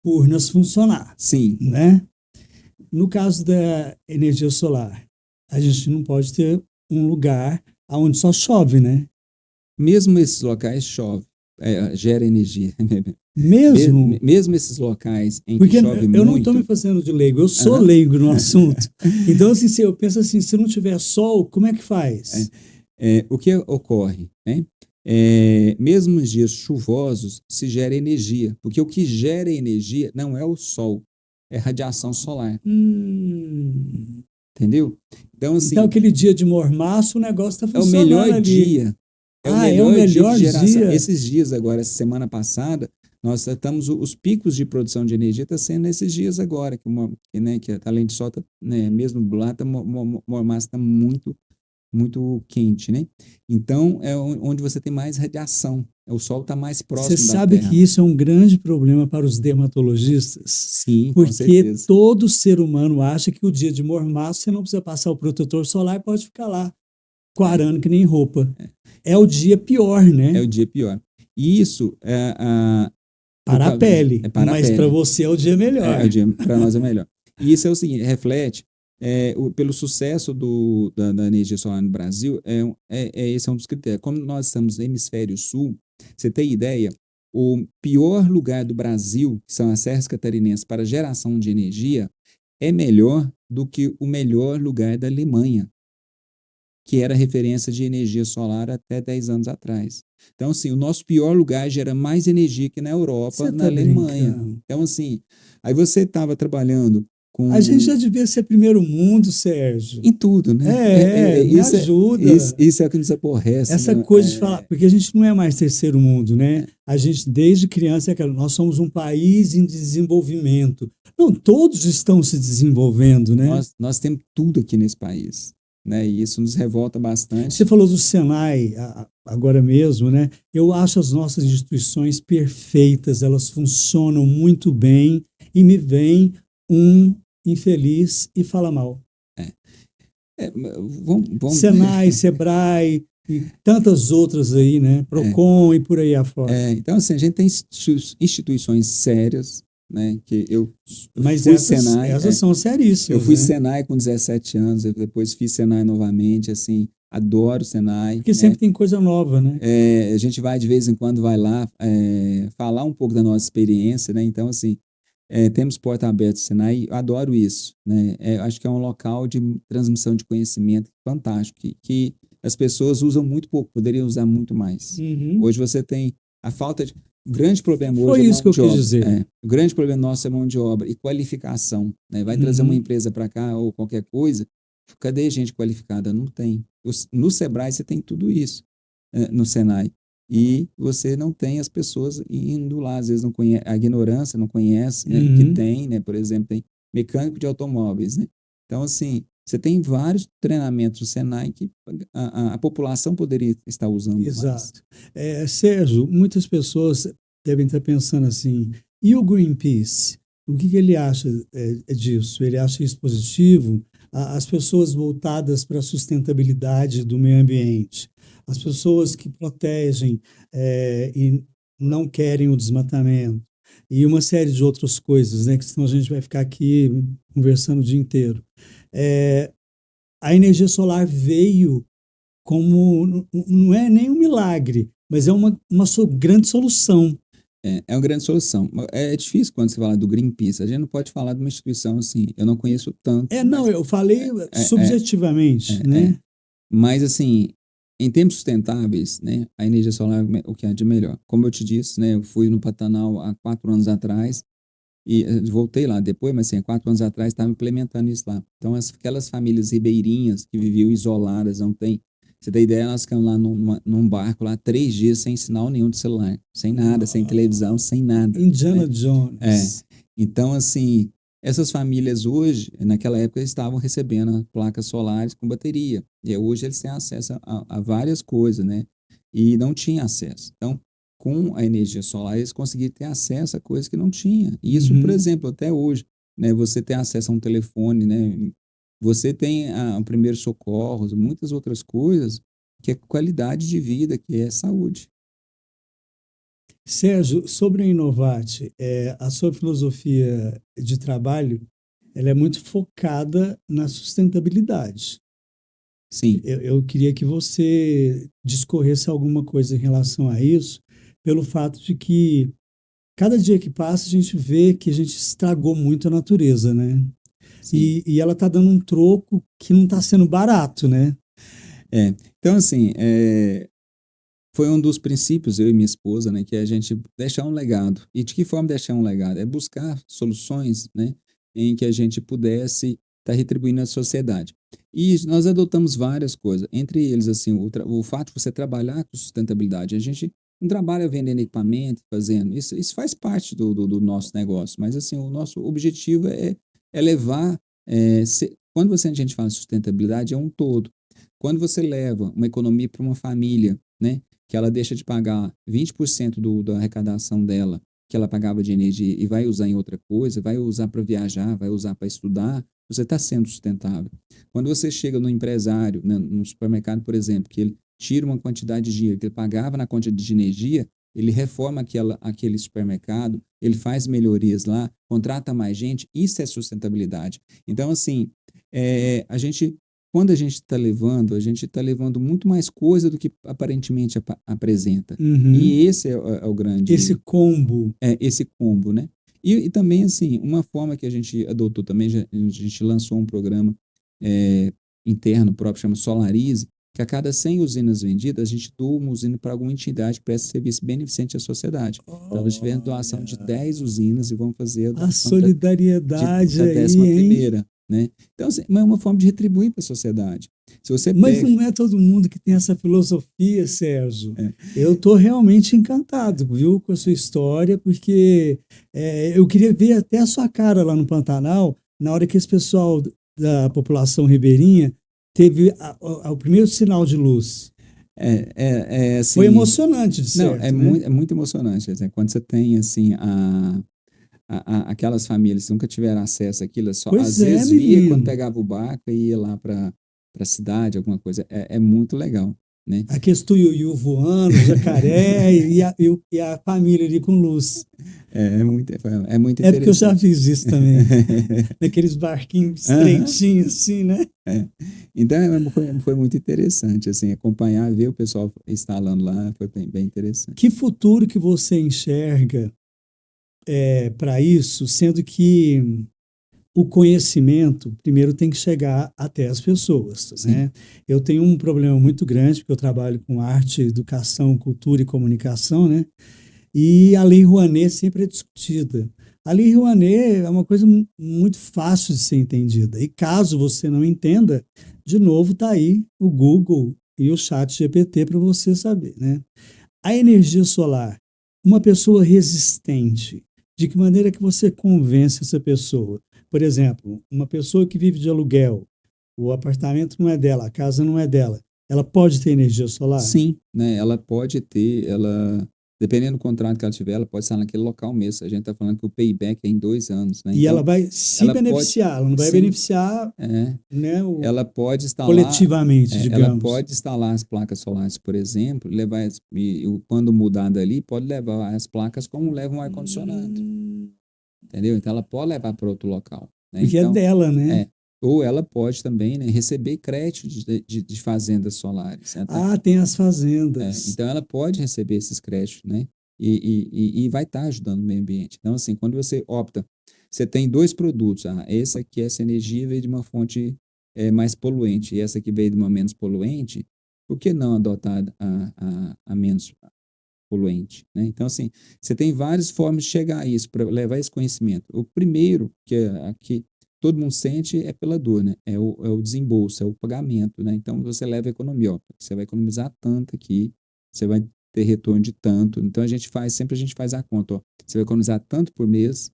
urnas funcionar, Sim, né? No caso da energia solar, a gente não pode ter um lugar onde só chove, né? mesmo esses locais chove, gera energia. Mesmo, Mesmo esses locais em que porque chove eu não estou me muito, fazendo de leigo, eu sou aham, leigo no assunto. Então, assim, se eu penso assim, se não tiver sol, como é que é, faz? o que ocorre, né? Mesmo nos dias chuvosos, se gera energia, porque o que gera energia não é o sol, é radiação solar, Hum, entendeu? Então, então, assim, aquele dia de mormaço, o negócio está é o melhor funcionando ali. dia, é o Ah, é o melhor dia de melhor geração. dia. Esses dias agora, essa semana passada, nós estamos, os picos de produção de energia está sendo nesses dias agora, que além de sol, tá, né, mesmo lá, mormaço está muito quente, né? Então, é onde você tem mais radiação. O Sol está mais Você próximo da sabe Terra. que isso é um grande problema para os dermatologistas, Sim, com porque certeza. todo ser humano acha que o dia de mormaço você não precisa passar o protetor solar e pode ficar lá, É, quarando que nem roupa. É o dia pior, é né? o dia pior. E isso por Para a causa, pele, é para a mas para pele. você é o dia É o melhor. dia, para nós é melhor. E isso é o seguinte, reflete pelo sucesso da energia solar no Brasil, esse é um dos critérios. Como nós estamos no hemisfério sul, você tem ideia, o pior lugar do Brasil, que são as Serras Catarinenses, para geração de energia, é melhor do que o melhor lugar da Alemanha, que era referência de energia solar até 10 anos atrás. Então, assim, o nosso pior lugar gera mais energia que na Você Europa, na está Alemanha. brincando. Então, assim, aí você estava trabalhando A gente com já devia ser primeiro mundo, Sérgio. em tudo, né? Me ajuda. Isso é o que nos aborrece, Essa né? coisa de falar, porque a gente não é mais terceiro mundo, né? A gente, desde criança, nós somos um país em desenvolvimento. Não, todos estão se desenvolvendo, né? Nós temos tudo aqui nesse país, né? E isso nos revolta Você bastante. falou do Senai agora mesmo, né? Eu acho as nossas instituições perfeitas, elas funcionam muito bem e me vem um infeliz e fala mal. É, vamos Senai, Sebrae e tantas outras aí, né? é, Procon e por aí afora. então, assim, a gente tem instituições sérias, né? Que eu Mas fui Senai, essas são eu seríssimas, fui né? Senai com 17 anos, eu depois fiz Senai novamente, assim, adoro Senai, Porque né? sempre tem coisa nova, né? A gente vai, de vez em quando, vai lá falar um pouco da nossa experiência, né? Então, assim, temos porta aberta no Senai, eu adoro isso, né? Acho que é um local de transmissão de conhecimento fantástico, que as pessoas usam muito pouco, poderiam usar muito mais. Uhum. Hoje você tem a falta de... O grande problema hoje Foi é isso mão que eu de quis obra. dizer. O grande problema nosso é mão de obra e qualificação, né? Vai trazer uma Uhum. empresa para cá ou qualquer coisa, cadê gente qualificada? Não tem. No Sebrae você tem tudo isso, no Senai. E você não tem as pessoas indo lá, às vezes não conhece, a ignorância não conhece, né, que Uhum. tem, né, por exemplo, tem mecânico de automóveis, né? Então, assim, você tem vários treinamentos do Senai que a população poderia estar usando mais. Exato. Sérgio, muitas pessoas devem estar pensando assim, e o Greenpeace? O que ele acha disso? Ele acha isso positivo? As pessoas voltadas para a sustentabilidade do meio ambiente, as pessoas que protegem e não querem o desmatamento, e uma série de outras coisas, né? Que senão a gente vai ficar aqui conversando o dia inteiro. É, a energia solar veio como, não é nem um milagre, mas é uma grande solução. É uma grande solução. É difícil quando você fala do Greenpeace. A gente não pode falar de uma instituição assim. Eu não conheço tanto, Não, mas eu falei é, é, subjetivamente, é. né? Mas assim, em termos sustentáveis, né, a energia solar é o que há de melhor. Como eu te disse, né, eu fui no Pantanal há 4 anos atrás e voltei lá depois, mas assim, há 4 anos atrás estava implementando isso lá. Então, aquelas famílias ribeirinhas que viviam isoladas, não tem. Você tem ideia, nós ficamos lá num barco lá 3 dias sem sinal nenhum de celular, sem nada, sem televisão, sem nada, Indiana né? É. Jones. Então, assim, essas famílias hoje, naquela época, eles estavam recebendo placas solares com bateria. E hoje eles têm acesso a várias coisas, né? E não tinha acesso. Então, com a energia solar, eles conseguiram ter acesso a coisas que não tinha. E isso, por Uhum. exemplo, até hoje, né? Você tem acesso a um telefone, né? Você tem o primeiro socorros, muitas outras coisas, que é qualidade de vida, que é saúde. Sérgio, sobre a Inovate, a sua filosofia de trabalho, ela é muito focada na sustentabilidade. Sim, Eu queria que você discorresse alguma coisa em relação a isso, pelo fato de que cada dia que passa a gente vê que a gente estragou muito a natureza, né? sim. E ela está dando um troco que não está sendo barato, né? Então, assim, foi um dos princípios, eu e minha esposa, né, que é a gente deixar um legado. E de que forma deixar um legado? É buscar soluções, né, em que a gente pudesse estar retribuindo à sociedade. E nós adotamos várias coisas, entre eles, assim, o fato de você trabalhar com sustentabilidade. A gente não trabalha vendendo equipamento, fazendo, isso faz parte do nosso negócio, mas, assim, o nosso objetivo é levar, quando a gente fala em sustentabilidade, é um todo. Quando você leva uma economia para uma família, né, que ela deixa de pagar 20% da arrecadação dela, que ela pagava de energia, e vai usar em outra coisa, vai usar para viajar, vai usar para estudar, você está sendo sustentável. Quando você chega no empresário, né, no supermercado, por exemplo, que ele tira uma quantidade de dinheiro que ele pagava na conta de energia, ele reforma aquele supermercado, ele faz melhorias lá, contrata mais gente, isso é sustentabilidade. Então, assim, quando a gente está levando muito mais coisa do que aparentemente apresenta. Uhum. E esse é o Esse grande, combo. esse combo, né? E também, assim, uma forma que a gente adotou também, a gente lançou um programa é, interno próprio, chama Solarize, que a cada 100 usinas vendidas, a gente doa uma usina para alguma entidade que presta serviço beneficente à sociedade. Então, nós tivemos doação de Olha, 10 usinas e vamos fazer a a doação solidariedade da aí, décima hein? primeira, né? Então, assim, é uma forma de retribuir para a sociedade. Se você Mas pega. não é todo mundo que tem essa filosofia, Sérgio. É, Eu estou realmente encantado, viu, com a sua história, porque eu queria ver até a sua cara lá no Pantanal, na hora que esse pessoal da população ribeirinha teve o primeiro sinal de luz. Foi assim. emocionante, de Não, certo, né? é muito emocionante. Assim, quando você tem, assim, aquelas famílias que nunca tiveram acesso àquilo, só Pois às é, vezes via quando menino. pegava o barco e ia lá para a cidade, alguma coisa. É muito legal, né? Aqueles tuiuiu voando, jacaré e a família ali com luz. É muito É porque eu já interessante. fiz isso também. Naqueles barquinhos Aham. estreitinhos assim, né? É. Então, foi muito interessante, assim, acompanhar, ver o pessoal instalando lá, foi bem interessante. Que futuro que você enxerga para isso, sendo que o conhecimento primeiro tem que chegar até as pessoas, Sim, né? Eu tenho um problema muito grande porque eu trabalho com arte, educação, cultura e comunicação, né? E a Lei Rouanet sempre é discutida. A Lei Rouanet é uma coisa muito fácil de ser entendida. E caso você não entenda, de novo está aí o Google e o Chat GPT para você saber, né? A energia solar, uma pessoa resistente, de que maneira que você convence essa pessoa? Por exemplo, uma pessoa que vive de aluguel, o apartamento não é dela, a casa não é dela, ela pode ter energia solar? sim, né? Ela pode ter, ela Dependendo do contrato que ela tiver, ela pode estar naquele local mesmo. A gente está falando que o payback é em 2 anos, né? E Então, ela vai se ela pode, beneficiar, ela não vai sim, beneficiar, é, né, ela pode instalar, coletivamente, ela digamos. pode instalar as placas solares, por exemplo, levar quando mudar dali, pode levar as placas como leva um ar-condicionado, Hum, entendeu? Então ela pode levar para outro local, né? porque é Então, dela, né? é, ou ela pode também, né, receber crédito de fazendas solares, né? Ah, tem as fazendas. Então ela pode receber esses créditos, né? E vai estar ajudando o meio ambiente. Então, assim, quando você opta, você tem dois produtos. Esse aqui, essa energia veio de uma fonte mais poluente, e essa aqui veio de uma menos poluente, por que não adotar a menos poluente, né? Então, assim, você tem várias formas de chegar a isso, para levar esse conhecimento. O primeiro, que é aqui todo mundo sente, é pela dor, né? É o desembolso, é o pagamento, né? Então, você leva a economia, ó, você vai economizar tanto aqui, você vai ter retorno de tanto. Então, sempre a gente faz a conta, ó, você vai economizar tanto por mês,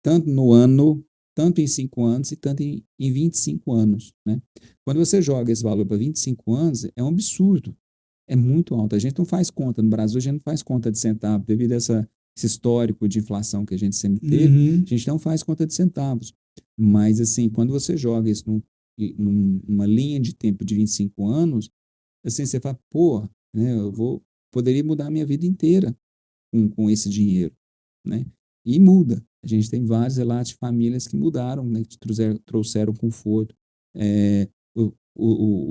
tanto no ano, tanto em 5 anos e tanto em 25 anos, né? Quando você joga esse valor para 25 anos, é um absurdo, é muito alto. A gente não faz conta, no Brasil a gente não faz conta de centavo, devido a esse histórico de inflação que a gente sempre teve, Uhum. a gente não faz conta de centavos. Mas, assim, quando você joga isso numa linha de tempo de 25 anos, assim, você fala, pô, né, poderia mudar a minha vida inteira com esse dinheiro, né? E muda. A gente tem vários relatos de famílias que mudaram, né, que trouxeram conforto. É,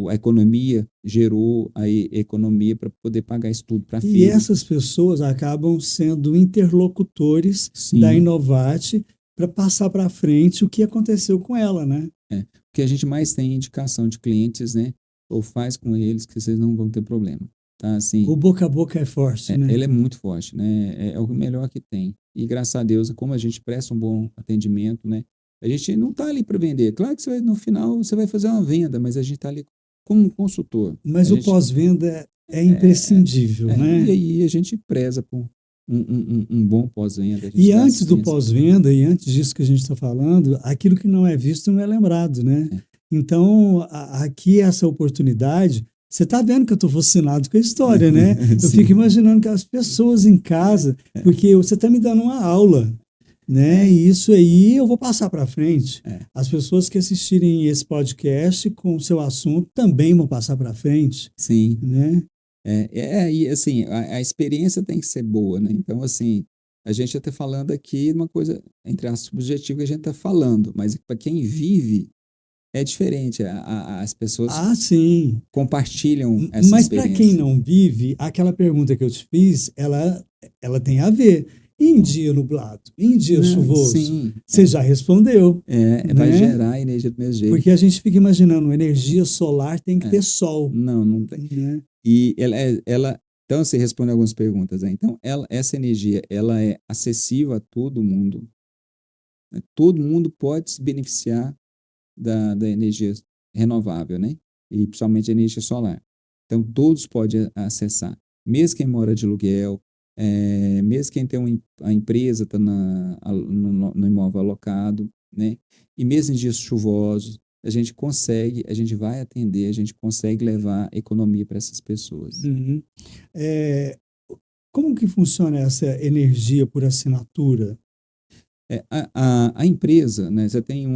a economia gerou a economia para poder pagar isso tudo para E filho. essas pessoas acabam sendo interlocutores da Sim, Inovate para passar para frente o que aconteceu com ela, né? o que a gente mais tem é indicação de clientes, né? Ou faz com eles que vocês não vão ter problema, tá? Assim, O boca a boca é forte, né? ele é muito forte, né? É o melhor que tem. E graças a Deus, como a gente presta um bom atendimento, né? A gente não está ali para vender. Claro que no final você vai fazer uma venda, mas a gente está ali como um consultor. Mas A o gente pós-venda é é, imprescindível, e né? aí a gente preza por um bom pós-venda, a gente E dá antes do assistência. pós-venda, e antes disso que a gente está falando, aquilo que não é visto não é lembrado, né? É. Então, aqui essa oportunidade, você está vendo que eu estou fascinado com a história, né? Eu fico Sim. imaginando que as pessoas em casa, porque você está me dando uma aula, né? É, E isso aí eu vou passar para frente. é, As pessoas que assistirem esse podcast com o seu assunto também vão passar para frente, sim. né? E assim, a experiência tem que ser boa, né? Então, assim, a gente está falando aqui uma coisa, entre as subjetiva que a gente está falando, mas para quem vive é diferente. As pessoas Ah, sim. compartilham essa Mas para quem experiência. não vive, aquela pergunta que eu te fiz, ela tem a ver. Em dia nublado, em dia Não, chuvoso, sim, você já respondeu, vai né? gerar energia do mesmo jeito. Porque a gente fica imaginando, energia solar tem que É, ter sol, não, não tem. né? E então você responde algumas perguntas, né? Então, essa energia, ela é acessível a todo mundo, né? Todo mundo pode se beneficiar da energia renovável, né? E principalmente a energia solar. Então, todos podem acessar. Mesmo quem mora de aluguel, mesmo quem tem a empresa está no imóvel alocado, né? E mesmo em dias chuvosos, a gente vai atender, a gente consegue levar economia para essas pessoas. Uhum. É, como que funciona essa energia por assinatura? A empresa, né, você tem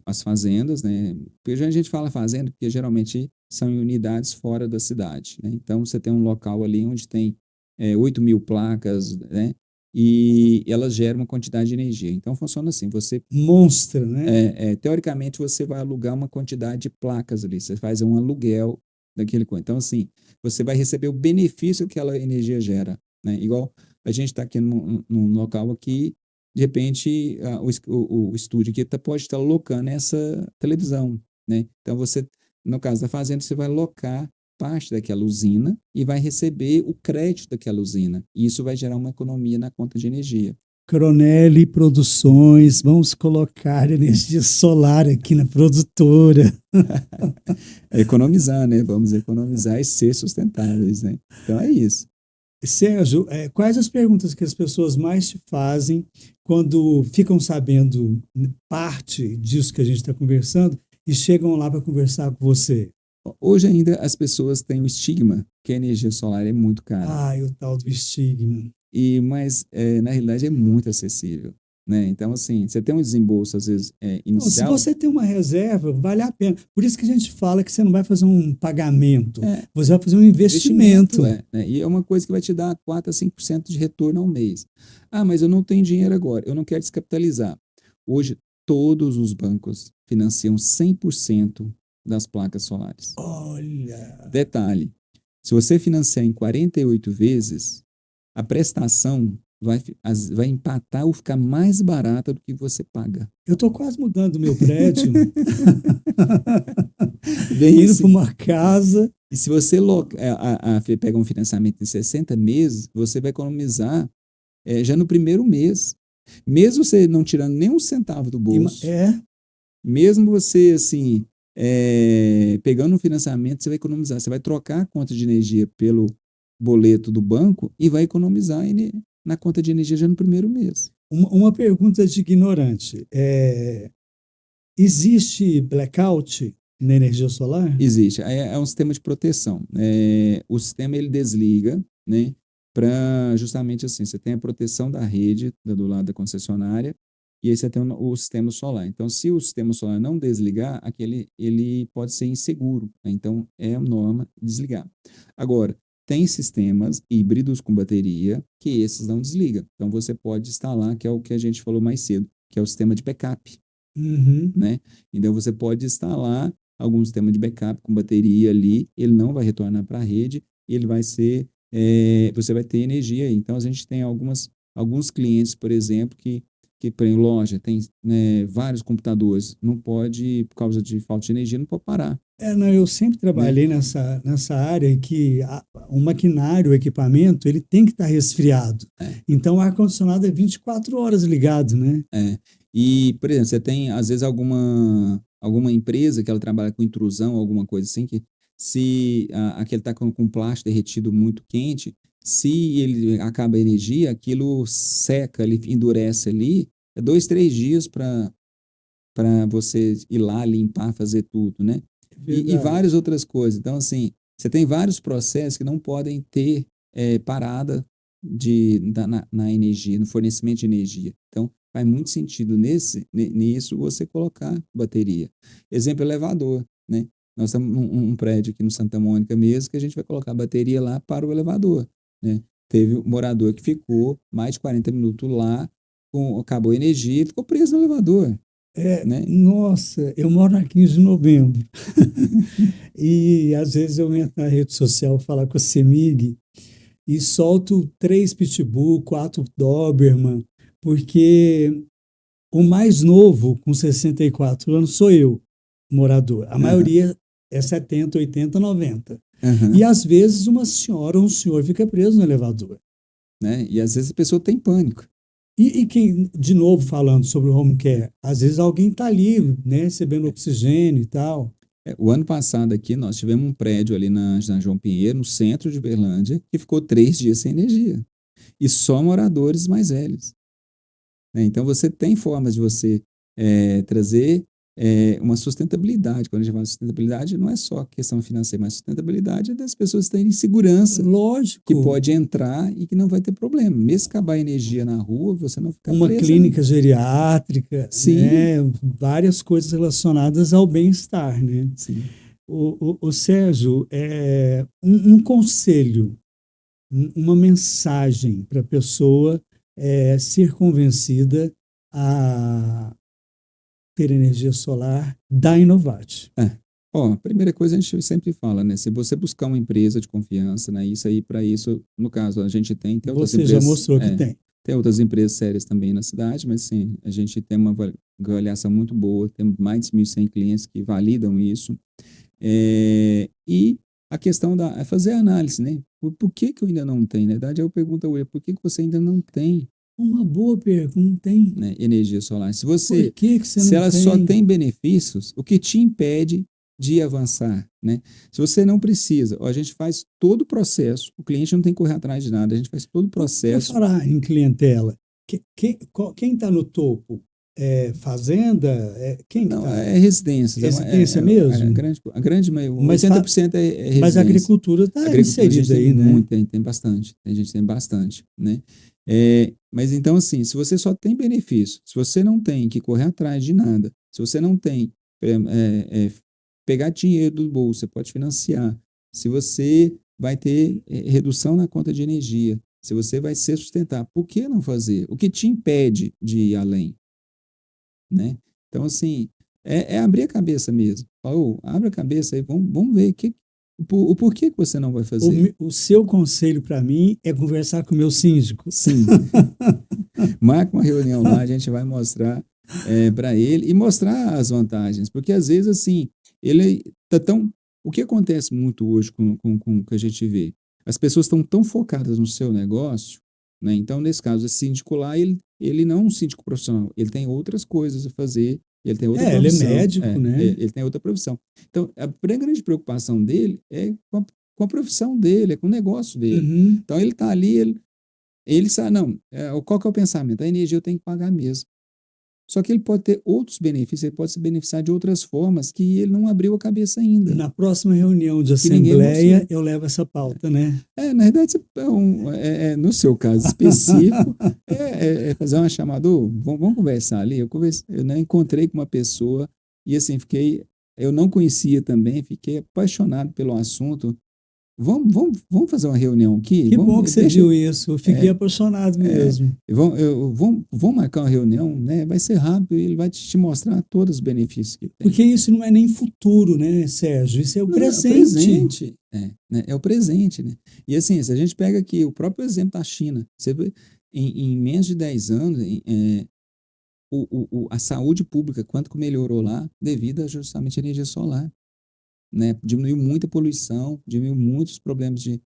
as fazendas, né, porque a gente fala fazenda porque geralmente são em unidades fora da cidade, né, então você tem um local ali onde tem 8.000 placas, né, e elas geram uma quantidade de energia. Então funciona assim, Monstra, né? teoricamente você vai alugar uma quantidade de placas ali, você faz um aluguel daquele coisa. Então assim, você vai receber o benefício que aquela energia gera, né, igual a gente está aqui num local aqui, de repente o estúdio aqui pode estar locando essa televisão, né? Então no caso da fazenda, você vai locar parte daquela usina e vai receber o crédito daquela usina. E isso vai gerar uma economia na conta de energia. Cronelli Produções, vamos colocar energia solar aqui na produtora. É economizar, né? Vamos economizar e ser sustentáveis, né? Então é isso. Sérgio, quais as perguntas que as pessoas mais te fazem quando ficam sabendo parte disso que a gente está conversando e chegam lá para conversar com você? Hoje ainda as pessoas têm o estigma que a energia solar é muito cara. Ah, e o tal do estigma. Mas, na realidade, é muito acessível, né? Então, assim, você tem um desembolso, às vezes, Não, se inicial. você tem uma reserva, vale a pena. Por isso que a gente fala que você não vai fazer um pagamento, É, você vai fazer um investimento, investimento. né? E é uma coisa que vai te dar 4 a 5% de retorno ao mês. Ah, mas eu não tenho dinheiro agora, eu não quero descapitalizar. Hoje, todos os bancos financiam 100% das placas solares. Olha, Detalhe, se você financiar em 48 vezes, a prestação vai empatar ou ficar mais barata do que você paga. eu estou quase mudando o meu prédio, Bem indo para assim. uma casa. E se você pega um financiamento em 60 meses, você vai economizar já no primeiro mês. Mesmo você não tirando nem um centavo do bolso, É, mesmo você, assim, pegando um financiamento, você vai economizar. Você vai trocar a conta de energia pelo boleto do banco e vai economizar na conta de energia já no primeiro mês. uma pergunta de ignorante. Existe blackout na energia solar? Existe. É um sistema de proteção. O sistema ele desliga, né? Para justamente assim, você tem a proteção da rede do lado da concessionária e aí você tem o sistema solar. Então, se o sistema solar não desligar, ele pode ser inseguro, né? Então, é a norma desligar. Agora, tem sistemas híbridos com bateria que esses não desligam. Então, você pode instalar, que é o que a gente falou mais cedo, que é o sistema de backup, Uhum. né? Então você pode instalar algum sistema de backup com bateria ali, ele não vai retornar para a rede, ele vai ser, você vai ter energia. Então a gente tem alguns clientes, por exemplo, que por exemplo, loja tem, né, vários computadores, não pode, por causa de falta de energia, não pode parar, Não, eu sempre né? trabalhei nessa área que o maquinário, o equipamento, ele tem que estar resfriado. É, Então, o ar-condicionado é 24 horas ligado, né? é. E, por exemplo, você tem, às vezes, alguma empresa que ela trabalha com intrusão, alguma coisa assim, que se aquele está com plástico derretido muito quente, se ele acaba a energia, aquilo seca, ele endurece ali, 2, 3 dias para você ir lá, limpar, fazer tudo, né? É E várias verdade. outras coisas. Então, assim, você tem vários processos que não podem ter parada na energia, no fornecimento de energia. Então, faz muito sentido nisso você colocar bateria. Exemplo, elevador, né? Nós temos um prédio aqui no Santa Mônica mesmo que a gente vai colocar bateria lá para o elevador, né? Teve um morador que ficou mais de 40 minutos lá, acabou a energia e ficou preso no elevador, né? Nossa, eu moro na 15 de novembro. E às vezes eu entro na rede social falar com a CEMIG e solto 3 Pitbull, 4 Doberman, porque o mais novo, com 64 anos, sou eu, morador. A Aham, maioria é 70, 80, 90. E aham, às vezes uma senhora ou um senhor fica preso no elevador. né? E às vezes a pessoa tem pânico. E quem, de novo, falando sobre o home care, às vezes alguém está ali, né, recebendo oxigênio e tal. O ano passado aqui nós tivemos um prédio ali na João Pinheiro, no centro de Berlândia, que ficou 3 dias sem energia. E só moradores mais velhos, né? Então você tem formas de você trazer uma sustentabilidade. Quando a gente fala de sustentabilidade, não é só questão financeira, mas sustentabilidade é das pessoas terem segurança que Lógico, pode entrar e que não vai ter problema. Mesmo se acabar a energia na rua, você não ficar uma preso ali. clínica geriátrica, Sim, né, várias coisas relacionadas ao bem-estar, né? sim. O Sérgio, um conselho, uma mensagem para a pessoa ser convencida a ter energia solar da Innovate. É. Ó, a primeira coisa a gente sempre fala, né? Se você buscar uma empresa de confiança, né? Isso aí, para isso, no caso, a gente tem outras Você já empresas, mostrou que tem. tem outras empresas sérias também na cidade, mas sim, a gente tem uma avaliação muito boa, temos mais de 1.100 clientes que validam isso. E a questão é fazer a análise, né? Por que que eu ainda não tenho? Na verdade, eu pergunto ao por que que você ainda não tem, Uma boa pergunta, hein? né, energia solar? Se Por você, que que você se não ela só tem tem benefícios, o que te impede de avançar, né? Se você não precisa, ó, a gente faz todo o processo, o cliente não tem que correr atrás de nada, a gente faz todo o Por processo. falar em clientela, quem está no topo? fazenda? Quem que Não, está? é residências. Residência mesmo? A grande maioria, Mas, 80% é mas a residência. agricultura está Agricultura a gente inserida tem aí, né? muito, tem bastante. A gente tem bastante, né? Mas então, assim, se você só tem benefício, se você não tem que correr atrás de nada, se você não tem pegar dinheiro do bolso, você pode financiar, se você vai ter redução na conta de energia, se você vai ser sustentável, por que não fazer? O que te impede de ir além, né? Então, assim, é abrir a cabeça mesmo. Fala, abre a cabeça aí, vamos ver o porquê que você não vai fazer. O seu conselho para mim é conversar com o meu síndico. Sim, marca uma reunião lá, a gente vai mostrar para ele e mostrar as vantagens, porque às vezes, assim, ele tá tão. O que acontece muito hoje com o que a gente vê? As pessoas estão tão focadas no seu negócio, né? Então, nesse caso, esse síndico lá, ele não é um síndico profissional, ele tem outras coisas a fazer, ele tem outra Ele é profissão, médico, né? ele tem outra profissão. Então, a grande preocupação dele é com a profissão dele, é com o negócio dele. Uhum. Então, ele está ali, ele sabe, não, qual que é o pensamento? A energia eu tenho que pagar mesmo. Só que ele pode ter outros benefícios, ele pode se beneficiar de outras formas que ele não abriu a cabeça ainda, Na próxima reunião de que ninguém assembleia, mostrou. eu levo essa pauta, né? Na verdade, no seu caso específico, fazer uma chamada, vamos conversar ali. Eu não encontrei com uma pessoa e assim, eu não conhecia também, fiquei apaixonado pelo assunto. Vamos fazer uma reunião aqui? Que bom que você viu isso. Eu fiquei É, apaixonado mesmo. Vamos marcar uma reunião, né? Vai ser rápido e ele vai te mostrar todos os benefícios que tem. Porque isso não é nem futuro, né, Sérgio? Isso é o presente. É o presente. Né? É o presente, né? E assim, se a gente pega aqui o próprio exemplo da China, você vê, em menos de 10 anos, a saúde pública, quanto que melhorou lá, devido a justamente a energia solar, né? Diminuiu muita poluição, diminuiu muitos problemas de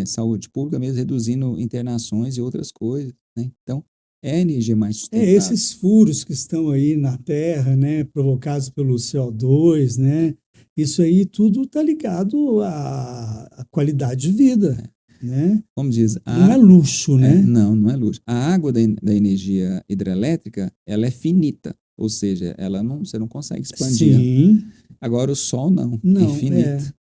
saúde pública, mesmo reduzindo internações e outras coisas, né? Então, é a energia mais sustentável. Esses furos que estão aí na Terra, né, provocados pelo CO2, né? Isso aí tudo está ligado à qualidade de vida, né? Como diz, não é luxo, né? Não é luxo. A água da energia hidrelétrica, ela é finita, ou seja, você não consegue expandir. Sim. Agora o sol não, é infinito,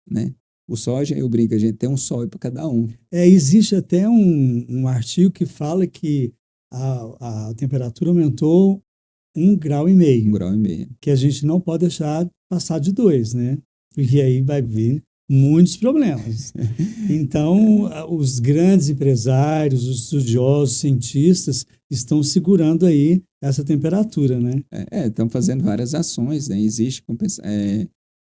né? O sol, eu brinco, a gente tem um sol para cada um. Existe até um artigo que fala que a temperatura aumentou 1,5 graus. 1,5 graus. Que a gente não pode deixar passar de 2, né? Porque aí vai vir muitos problemas. Então, os grandes empresários, os estudiosos, cientistas estão segurando aí essa temperatura, né? Estão fazendo várias ações, né? Existe,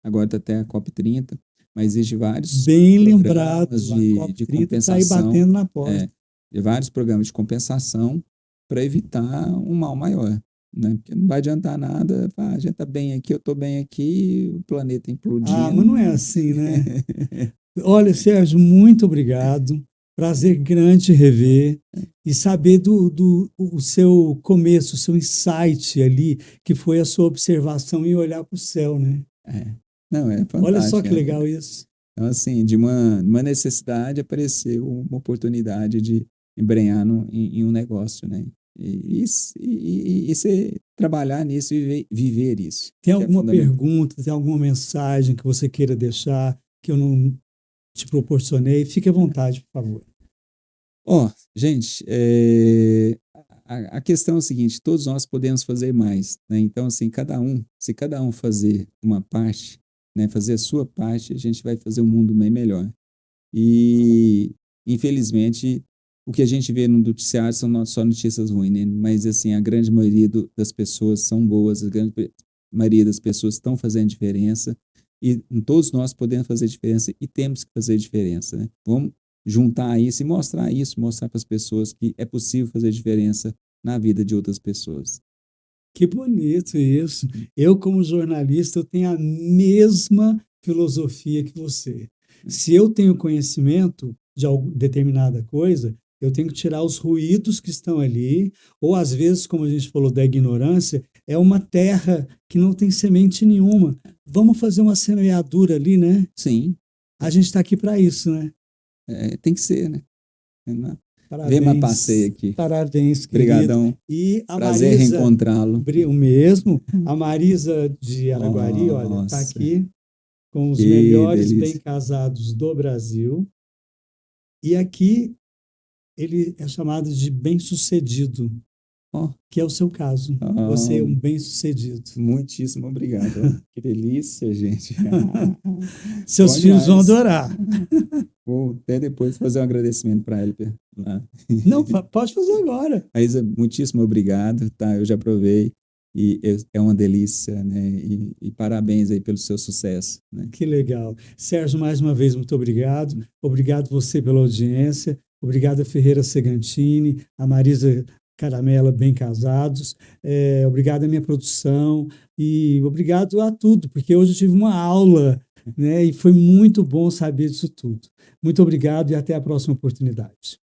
agora está até a COP30, mas existe vários Bem lembrado, programas a de COP30 compensação. está aí batendo na porta. De vários programas de compensação para evitar um mal maior, né? Porque não vai adiantar nada, a gente está bem aqui, eu estou bem aqui, o planeta implodindo. Mas não é assim, né? Olha, Sérgio, muito obrigado. Prazer grande rever e saber o seu começo, o seu insight ali, que foi a sua observação e olhar para o céu, né? Não, é fantástico. Olha só que legal isso. Então, assim, de uma necessidade apareceu uma oportunidade de embrenhar em um negócio, né? E você trabalhar nisso e viver isso. Tem alguma pergunta, tem alguma mensagem que você queira deixar que eu não te proporcionei? Fique à vontade, por favor. Gente, a questão é a seguinte, todos nós podemos fazer mais, né? Então, assim, se cada um fazer uma parte, né, fazer a sua parte, a gente vai fazer um mundo bem melhor. E, infelizmente, o que a gente vê no noticiário são só notícias ruins, né? Mas, assim, a grande maioria das pessoas são boas, a grande maioria das pessoas estão fazendo diferença e todos nós podemos fazer diferença e temos que fazer diferença, né? Vamos juntar isso e mostrar para as pessoas que é possível fazer diferença na vida de outras pessoas. Que bonito isso. Eu, como jornalista, eu tenho a mesma filosofia que você. Se eu tenho conhecimento de determinada coisa, eu tenho que tirar os ruídos que estão ali, ou às vezes, como a gente falou da ignorância, é uma terra que não tem semente nenhuma. Vamos fazer uma semeadura ali, né? Sim. A gente está aqui para isso, né? Tem que ser, né? Vema passei aqui. Parabéns, querido. Obrigadão. E a Prazer Marisa, reencontrá-lo. o mesmo. A Marisa de Araguari, olha, está Nossa, aqui com os que melhores delícia. bem-casados do Brasil. E aqui ele é chamado de bem-sucedido, Ó, que é o seu caso. ó, Você é um bem-sucedido. muitíssimo obrigado. Ó. Que delícia, gente. Seus Bom filhos vão demais. adorar. Vou até depois fazer um agradecimento para ele lá. Não, pode fazer agora. Maísa, muitíssimo obrigado, tá? Eu já provei e é uma delícia, né? E parabéns aí pelo seu sucesso, né? Que legal. Sérgio, mais uma vez, muito obrigado. Obrigado você pela audiência. Obrigado a Ferreira Segantini, a Marisa Caramela, bem casados. Obrigado à minha produção e obrigado a tudo, porque hoje eu tive uma aula, né? E foi muito bom saber disso tudo. Muito obrigado e até a próxima oportunidade.